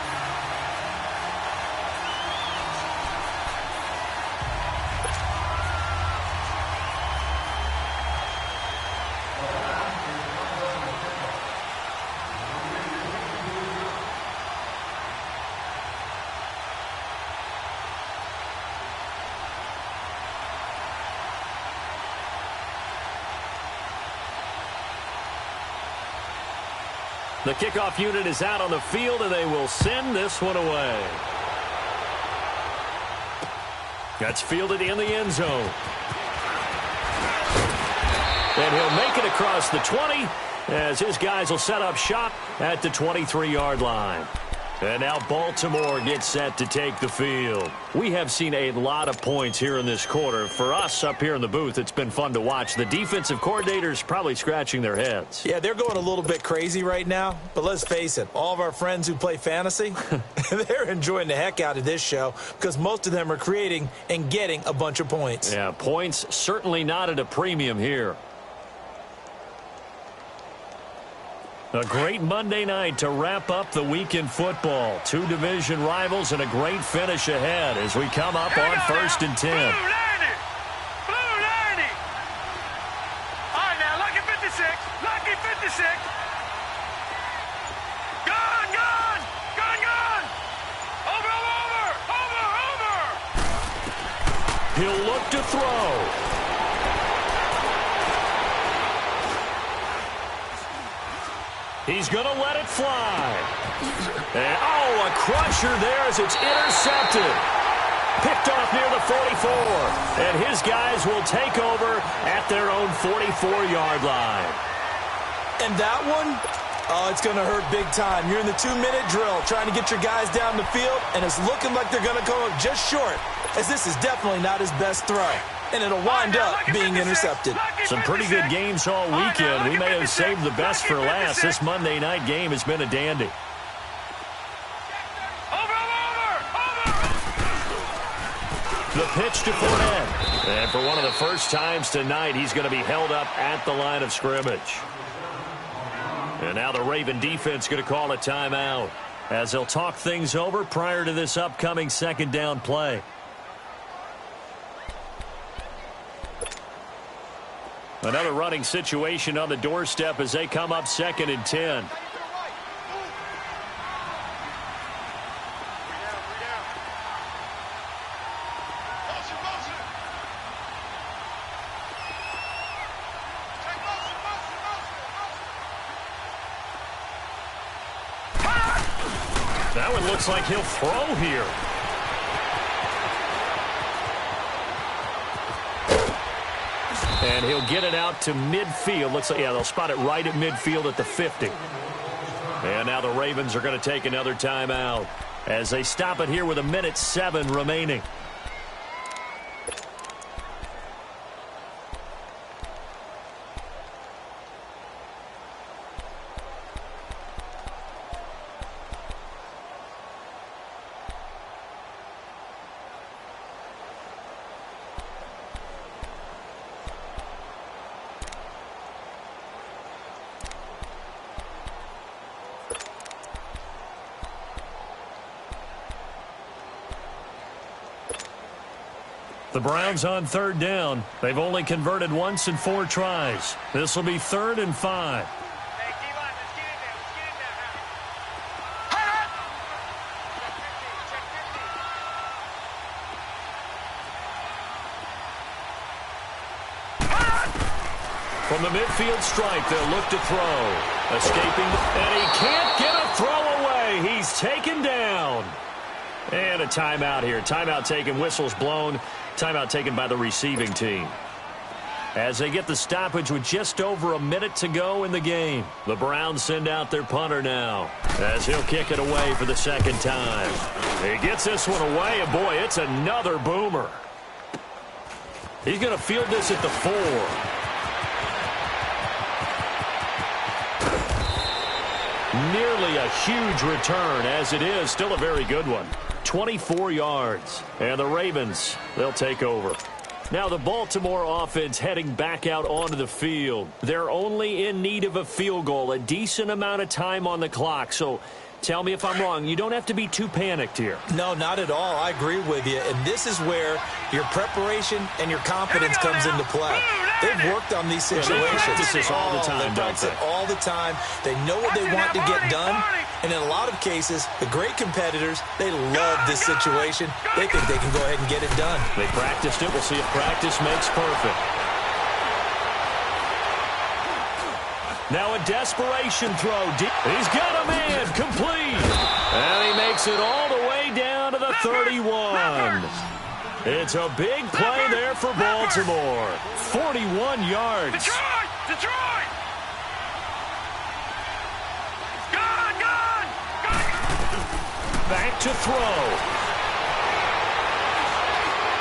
The kickoff unit is out on the field, and they will send this one away. That's fielded in the end zone. And he'll make it across the 20 as his guys will set up shop at the 23-yard line. And now Baltimore gets set to take the field. We have seen a lot of points here in this quarter. For us up here in the booth, it's been fun to watch. The defensive coordinators probably scratching their heads. Yeah, they're going a little bit crazy right now. But let's face it, all of our friends who play fantasy, they're enjoying the heck out of this show because most of them are creating and getting a bunch of points. Yeah, points certainly not at a premium here. A great Monday night to wrap up the week in football. Two division rivals and a great finish ahead as we come up on 1st and 10. Blue 90. Blue 90. All right, now, lucky 56. Lucky 56. Gun, gun. Gun, gun. Over, over, over, over. He'll look to throw. He's going to let it fly. And, a crusher there as it's intercepted. Picked off near the 44. And his guys will take over at their own 44-yard line. And that one, it's going to hurt big time. You're in the 2-minute drill trying to get your guys down the field, and it's looking like they're going to come up just short, as this is definitely not his best throw. And it'll wind up being intercepted. Some pretty good games all weekend. We may have saved the best for last. This Monday night game has been a dandy. The pitch to Fournette. And for one of the first times tonight, he's going to be held up at the line of scrimmage. And now the Raven defense going to call a timeout as they'll talk things over prior to this upcoming second down play. Another running situation on the doorstep as they come up 2nd and 10. That one looks like he'll throw here. And he'll get it out to midfield. Looks like, yeah, they'll spot it right at midfield at the 50. And now the Ravens are going to take another timeout as they stop it here with 1:07 remaining. The Browns on third down. They've only converted once in 4 tries. This will be 3rd and 5. Hey, D-line, let's get in there. Let's get in there. Hold up. From the midfield stripe, they'll look to throw. Escaping, and he can't get a throw away. He's taken down. And a timeout here. Timeout taken, whistles blown. Timeout taken by the receiving team. As they get the stoppage with just over a minute to go in the game. The Browns send out their punter now as he'll kick it away for the 2nd time. He gets this one away, and boy, it's another boomer. He's going to field this at the 4. Nearly a huge return, as it is still a very good one. 24 yards. And the Ravens, they'll take over. Now the Baltimore offense heading back out onto the field. They're only in need of a field goal, a decent amount of time on the clock. So tell me if I'm wrong. You don't have to be too panicked here. No, not at all. I agree with you. And this is where your preparation and your confidence comes into play. They've worked on these situations. They practice this all the time, they practice it all the time. They know what they want to get done. And in a lot of cases, the great competitors, they love this situation. They think they can go ahead and get it done. They practiced it. We'll see if practice makes perfect. Now a desperation throw. He's got a man complete. And he makes it all the way down to the 31. It's a big play there for Baltimore. 41 yards. Detroit! Detroit! Gone! Gone! Back to throw.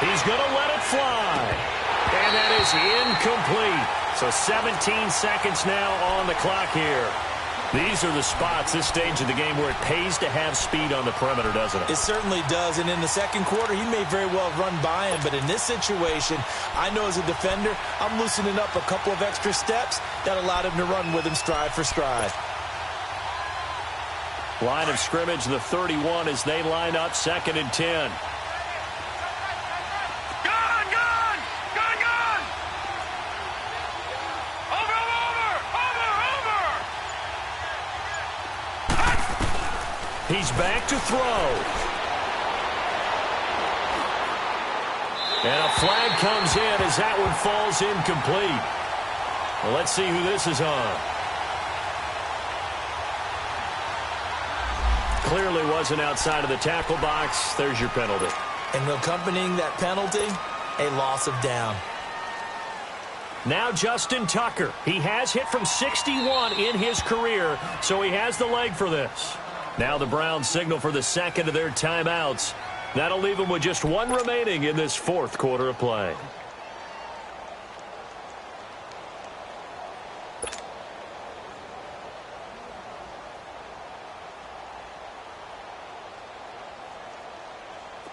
He's going to let it fly. And that is incomplete. So 17 seconds now on the clock here. These are the spots, this stage of the game, where it pays to have speed on the perimeter, doesn't it? It certainly does. And in the second quarter, he may very well run by him. But in this situation, I know as a defender, I'm loosening up a couple of extra steps that allowed him to run with him stride for stride. Line of scrimmage, the 31, as they line up 2nd and 10. He's back to throw. And a flag comes in as that one falls incomplete. Well, let's see who this is on. Clearly wasn't outside of the tackle box. There's your penalty. And accompanying that penalty, a loss of down. Now Justin Tucker. He has hit from 61 in his career, so he has the leg for this. Now the Browns signal for the 2nd of their timeouts. That'll leave them with just 1 remaining in this 4th quarter of play.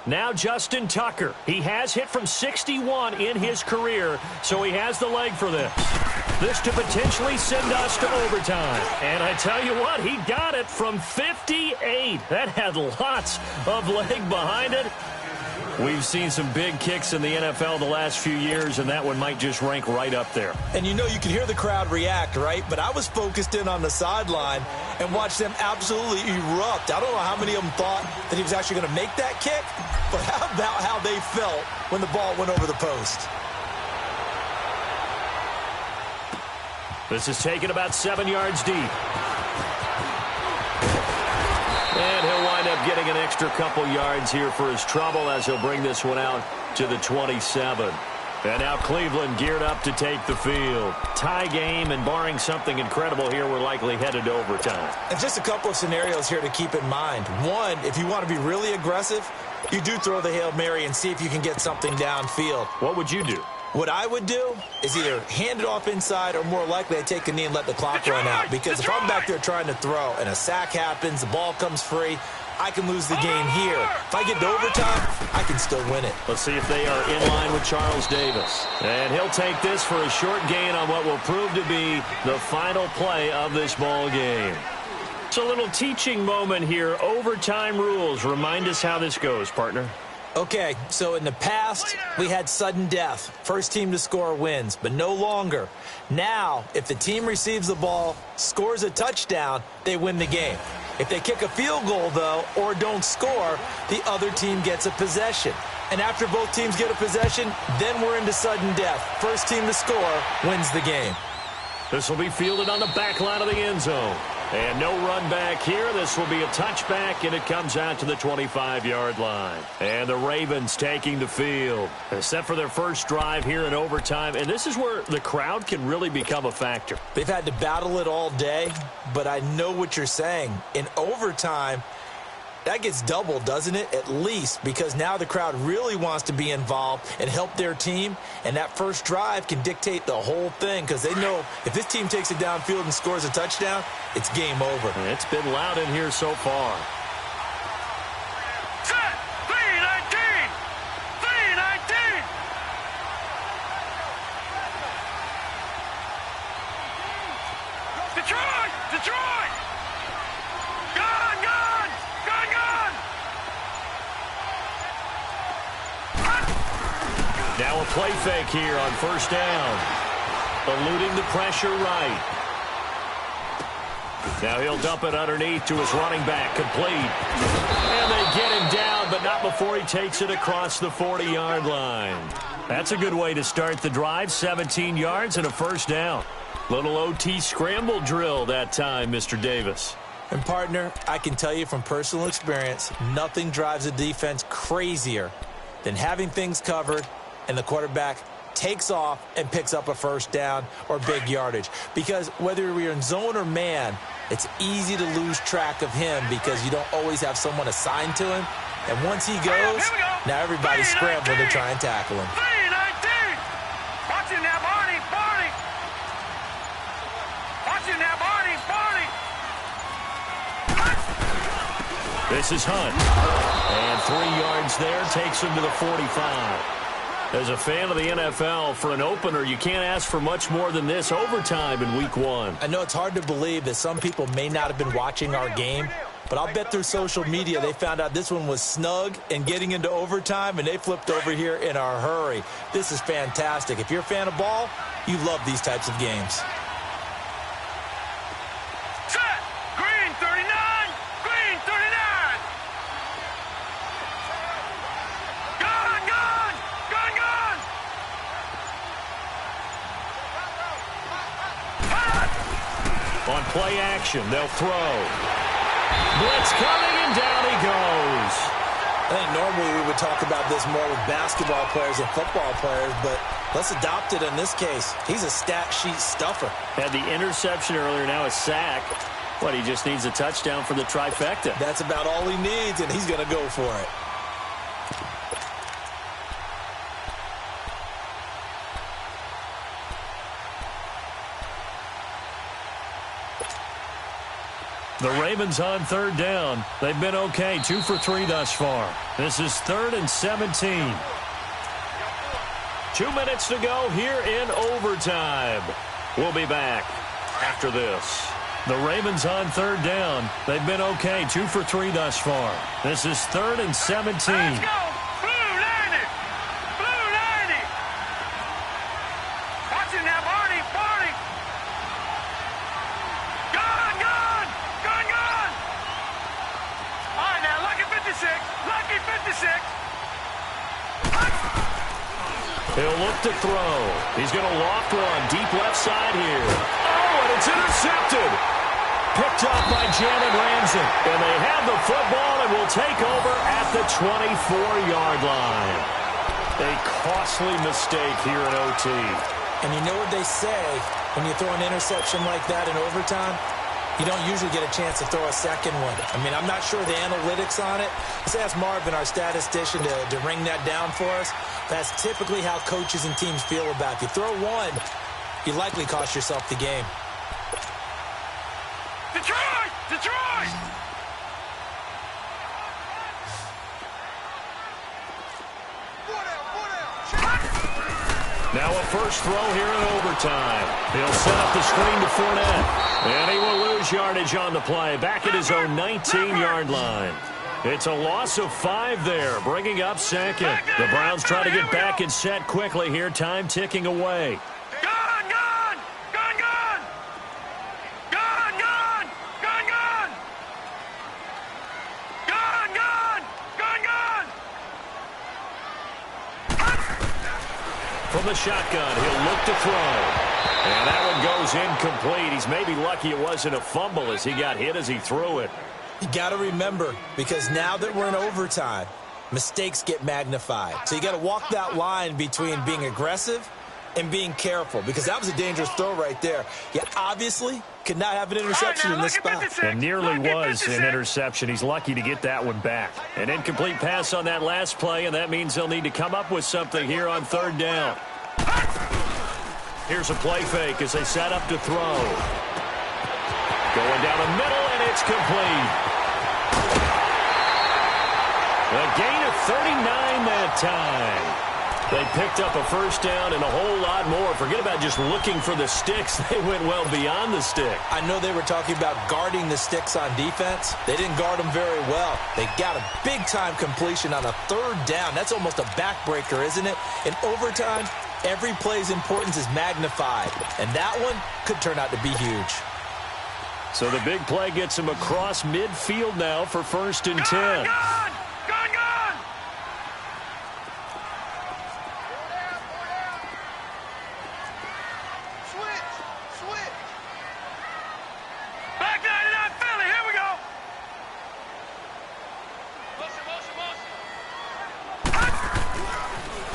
Now Justin Tucker. He has hit from 61 in his career, so he has the leg for this. This to potentially send us to overtime. And I tell you what, he got it from 58. That had lots of leg behind it. We've seen some big kicks in the NFL the last few years, and that one might just rank right up there. And you know, you can hear the crowd react, right? But I was focused in on the sideline and watched them absolutely erupt. I don't know how many of them thought that he was actually going to make that kick, but how about how they felt when the ball went over the post? This is taken about 7 yards deep. And he'll wind up getting an extra couple yards here for his trouble as he'll bring this one out to the 27. And now Cleveland geared up to take the field. Tie game, and barring something incredible here, we're likely headed to overtime. And just a couple of scenarios here to keep in mind. One, if you want to be really aggressive, you do throw the Hail Mary and see if you can get something downfield. What would you do? What I would do is either hand it off inside or more likely I take a knee and let the clock run out. Because if I'm back there trying to throw and a sack happens, the ball comes free, I can lose the game here. If I get to overtime, I can still win it. Let's see if they are in line with Charles Davis. And he'll take this for a short gain on what will prove to be the final play of this ball game. It's a little teaching moment here. Overtime rules. Remind us how this goes, partner. Okay, so in the past, we had sudden death. First team to score wins, but no longer. Now, if the team receives the ball, scores a touchdown, they win the game. If they kick a field goal, though, or don't score, the other team gets a possession. And after both teams get a possession, then we're into sudden death. First team to score wins the game. This will be fielded on the back line of the end zone. And no run back here. This will be a touchback, and it comes out to the 25-yard line. And the Ravens taking the field. Set for their first drive here in overtime. And this is where the crowd can really become a factor. They've had to battle it all day, but I know what you're saying. In overtime, that gets doubled, doesn't it? At least, because now the crowd really wants to be involved and help their team, and that first drive can dictate the whole thing because they know if this team takes it downfield and scores a touchdown, it's game over. And it's been loud in here so far. Set. 3-19. 3-19. Detroit. Detroit. Gone. Gone. Gone. Gone. Now a play fake here on first down. Eluding the pressure right. Now he'll dump it underneath to his running back. Complete. And they get him down, but not before he takes it across the 40-yard line. That's a good way to start the drive. 17 yards and a first down. Little OT scramble drill that time, Mr. Davis. And, partner, I can tell you from personal experience, nothing drives a defense crazier than having things covered and the quarterback takes off and picks up a first down or big yardage. Because whether we're in zone or man, it's easy to lose track of him because you don't always have someone assigned to him. And once he goes, now everybody's scrambling to try and tackle him. 3-19. Watch it now, Barney. Barney. Watch it now, Barney. Barney. This is Hunt. And 3 yards there takes him to the 45. As a fan of the NFL, for an opener, you can't ask for much more than this overtime in Week 1. I know it's hard to believe that some people may not have been watching our game, but I'll bet through social media they found out this one was snug and getting into overtime, and they flipped over here in a hurry. This is fantastic. If you're a fan of ball, you love these types of games. Set. Green 39. Green 39. Gone. Gone. Gone. Gone. On play action, they'll throw. Blitz coming, and down he goes. I think normally we would talk about this more with basketball players and football players, but let's adopt it in this case. He's a stat sheet stuffer. Had the interception earlier, now a sack. But he just needs a touchdown for the trifecta. That's about all he needs, and he's going to go for it. The Ravens on third down. They've been okay, 2 for 3 thus far. This is 3rd and 17. 2 minutes to go here in overtime. We'll be back after this. The Ravens on third down. They've been okay, 2 for 3 thus far. This is 3rd and 17. Let's go. Blue 90. Blue 90. Watch it now, Barney. Barney. Gone. Gone. Gone. Gone. All right, now, lucky 56. Lucky 56. He'll look to throw. He's going to loft one deep left side here. Oh, and it's intercepted. Picked up by Jalen Ramsey. And they have the football and will take over at the 24-yard line. A costly mistake here in OT. And you know what they say, when you throw an interception like that in overtime, you don't usually get a chance to throw a second one. I mean, I'm not sure the analytics on it. Let's ask Marvin, our statistician, to ring that down for us. That's typically how coaches and teams feel about it. If you throw one, you likely cost yourself the game. Detroit! Detroit! Now a first throw here in overtime. He'll set up the screen to Fournette. And he will lose yardage on the play, back at his own 19-yard line. It's a loss of 5 there, bringing up second. The Browns try to get back and set quickly here, time ticking away. Gun, gun! Gun, gun! Gun, gun! Gun, gun! Gun, gun! Gun, gun! From the shotgun, he'll look to throw. And that one goes incomplete. He's maybe lucky it wasn't a fumble as he got hit as he threw it. You got to remember, because now that we're in overtime, mistakes get magnified. So you got to walk that line between being aggressive and being careful, because that was a dangerous throw right there. You obviously could not have an interception in this spot. And nearly was an interception. He's lucky to get that one back. An incomplete pass on that last play, and that means they'll need to come up with something here on third down. Here's a play fake as they set up to throw. Going down the middle, and it's complete. A gain of 39 that time. They picked up a first down and a whole lot more. Forget about just looking for the sticks. They went well beyond the stick. I know they were talking about guarding the sticks on defense. They didn't guard them very well. They got a big-time completion on a third down. That's almost a backbreaker, isn't it? In overtime, every play's importance is magnified, and that one could turn out to be huge. So the big play gets him across midfield now for 1st and 10. Gun, gun! Gun, gun! Switch! Back 99 Philly, here we go!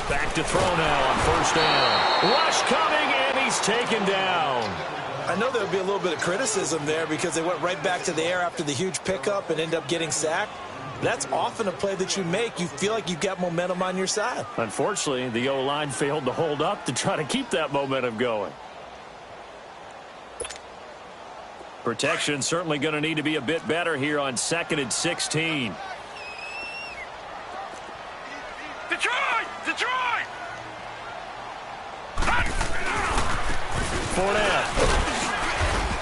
Back to throw now on 1st down. Rush coming, and he's taken down. I know there would be a little bit of criticism there because they went right back to the air after the huge pickup and end up getting sacked. That's often a play that you make. You feel like you've got momentum on your side. Unfortunately, the O-line failed to hold up to try to keep that momentum going. Protection certainly going to need to be a bit better here on 2nd and 16. Detroit! Detroit! Fournette.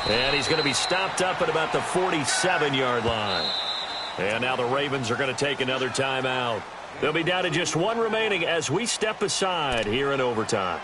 And he's going to be stopped up at about the 47-yard line. And now the Ravens are going to take another timeout. They'll be down to just one remaining as we step aside here in overtime.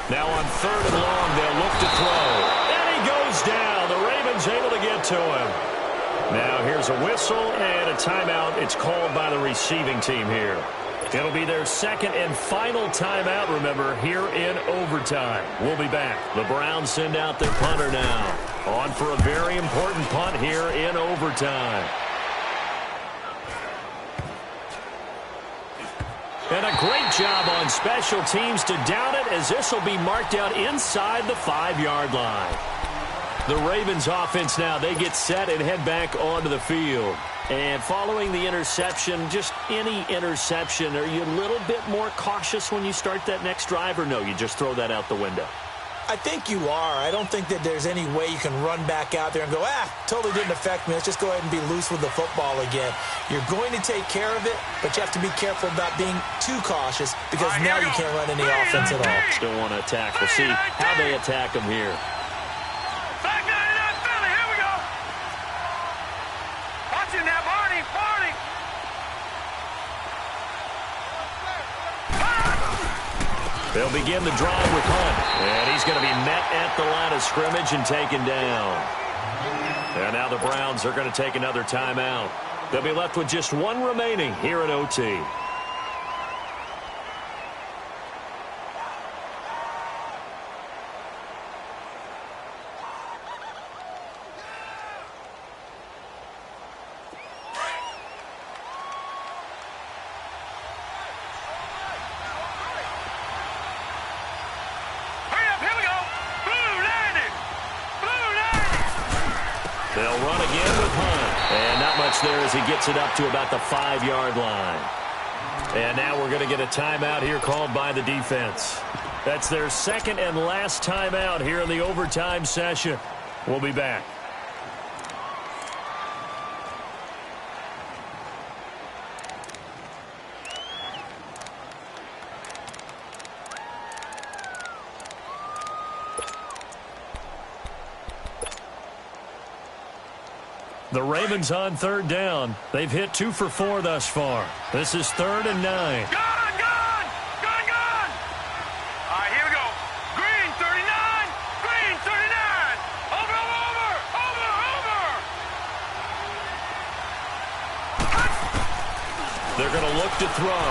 Now on 3rd and long, they'll look to throw. And he goes down. The Ravens able to get to him. Now here's a whistle and a timeout. It's called by the receiving team here. It'll be their 2nd and final timeout, remember, here in overtime. We'll be back. The Browns send out their punter now. On for a very important punt here in overtime. And a great job on special teams to down it, as this will be marked out inside the 5-yard line. The Ravens offense now, they get set and head back onto the field. And following the interception, just any interception, are you a little bit more cautious when you start that next drive, or no, you just throw that out the window? I think you are. I don't think that there's any way you can run back out there and go, totally didn't affect me. Let's just go ahead and be loose with the football again. You're going to take care of it, but you have to be careful about being too cautious because now you can't run any offense at all. Still want to attack. We'll see how they attack them here. Back 99 Philly, here we go! Watch him now, Barney! They'll begin the drive with Hunt. And he's going to be met at the line of scrimmage and taken down. And now the Browns are going to take another timeout. They'll be left with just one remaining here at OT. They'll run again with Hunt. And not much there as he gets it up to about the 5-yard line. And now we're going to get a timeout here called by the defense. That's their second and last timeout here in the overtime session. We'll be back. The Ravens on third down. They've hit 2 for 4 thus far. This is 3rd and 9. Gone! All right, here we go. Green, 39. Green, 39. Over. They're going to look to throw.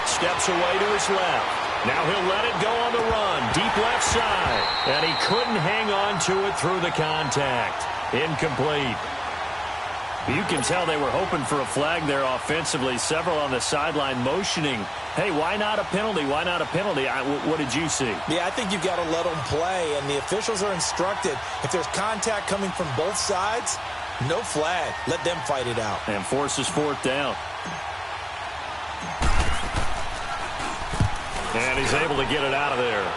Steps away to his left. Now he'll let it go on the run. Deep left side. And he couldn't hang on to it through the contact. Incomplete. You can tell they were hoping for a flag there offensively. Several on the sideline motioning, hey, why not a penalty? Why not a penalty? What did you see? Yeah, I think you've got to let them play, and the officials are instructed. If there's contact coming from both sides, no flag. Let them fight it out. And forces 4th down. And he's able to get it out of there.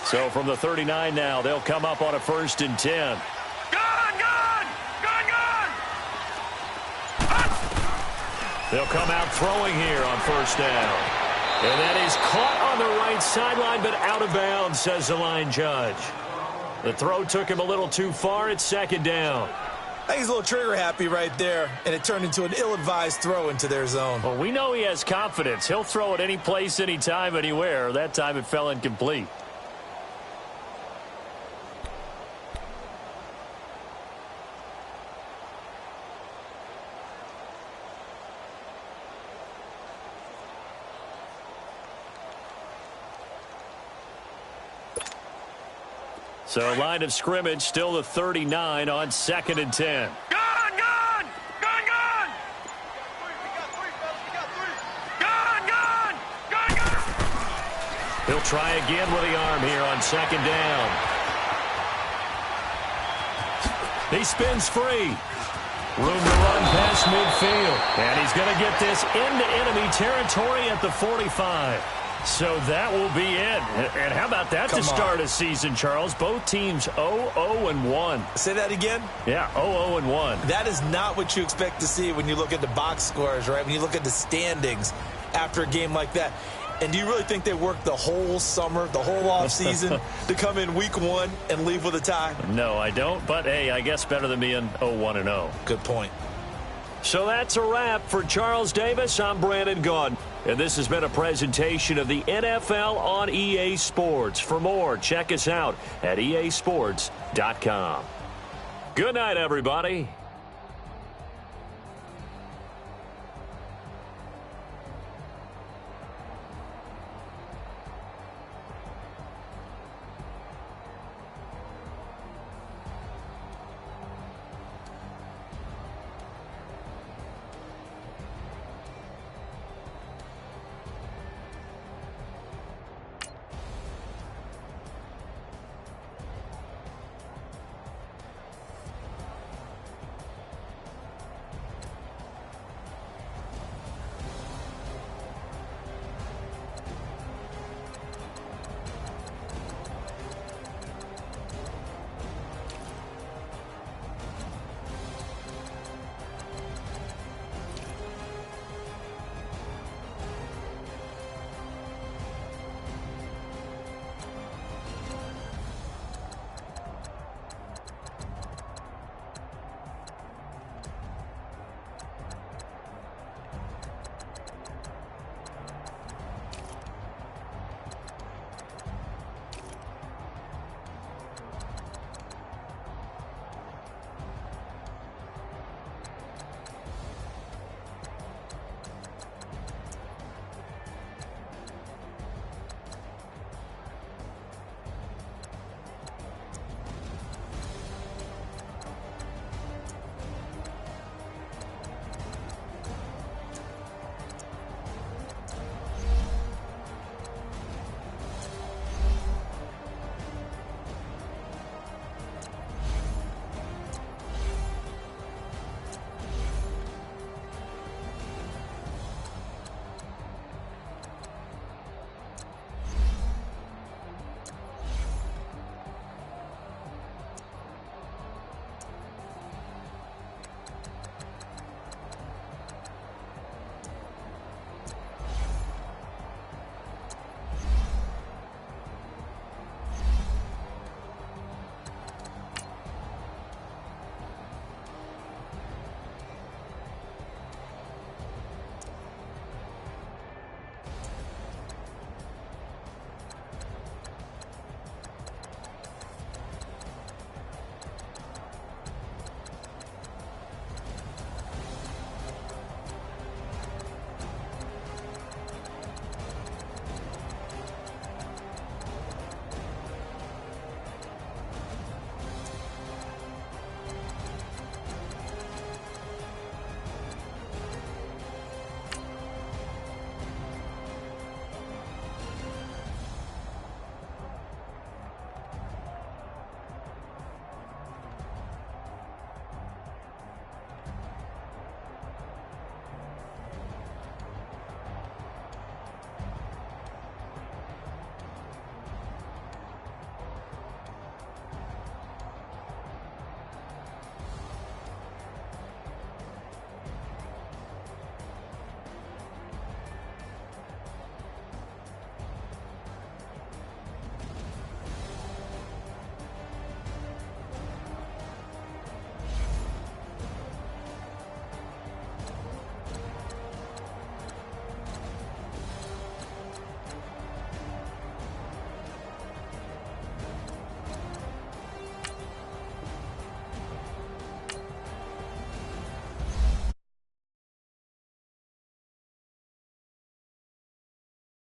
So from the 39 now, they'll come up on a 1st and 10. Gone! They'll come out throwing here on 1st down. And that is caught on the right sideline, but out of bounds, says the line judge. The throw took him a little too far. It's 2nd down. I think he's a little trigger happy right there, and it turned into an ill-advised throw into their zone. Well, we know he has confidence. He'll throw it any place, anytime, anywhere. That time it fell incomplete. So line of scrimmage still the 39 on 2nd and 10. Gone! He'll try again with the arm here on 2nd down. He spins free. Room to run past midfield. And he's going to get this into enemy territory at the 45. So that will be it. And how about that to start a season, Charles? Both teams 0-0-1. Say that again? Yeah, 0-0-1. That is not what you expect to see when you look at the box scores, right? When you look at the standings after a game like that. And do you really think they worked the whole summer, the whole offseason to come in week 1 and leave with a tie? No, I don't. But, hey, I guess better than being 0-1-0. Good point. So that's a wrap for Charles Davis. I'm Brandon Gaudin. And this has been a presentation of the NFL on EA Sports. For more, check us out at easports.com. Good night, everybody.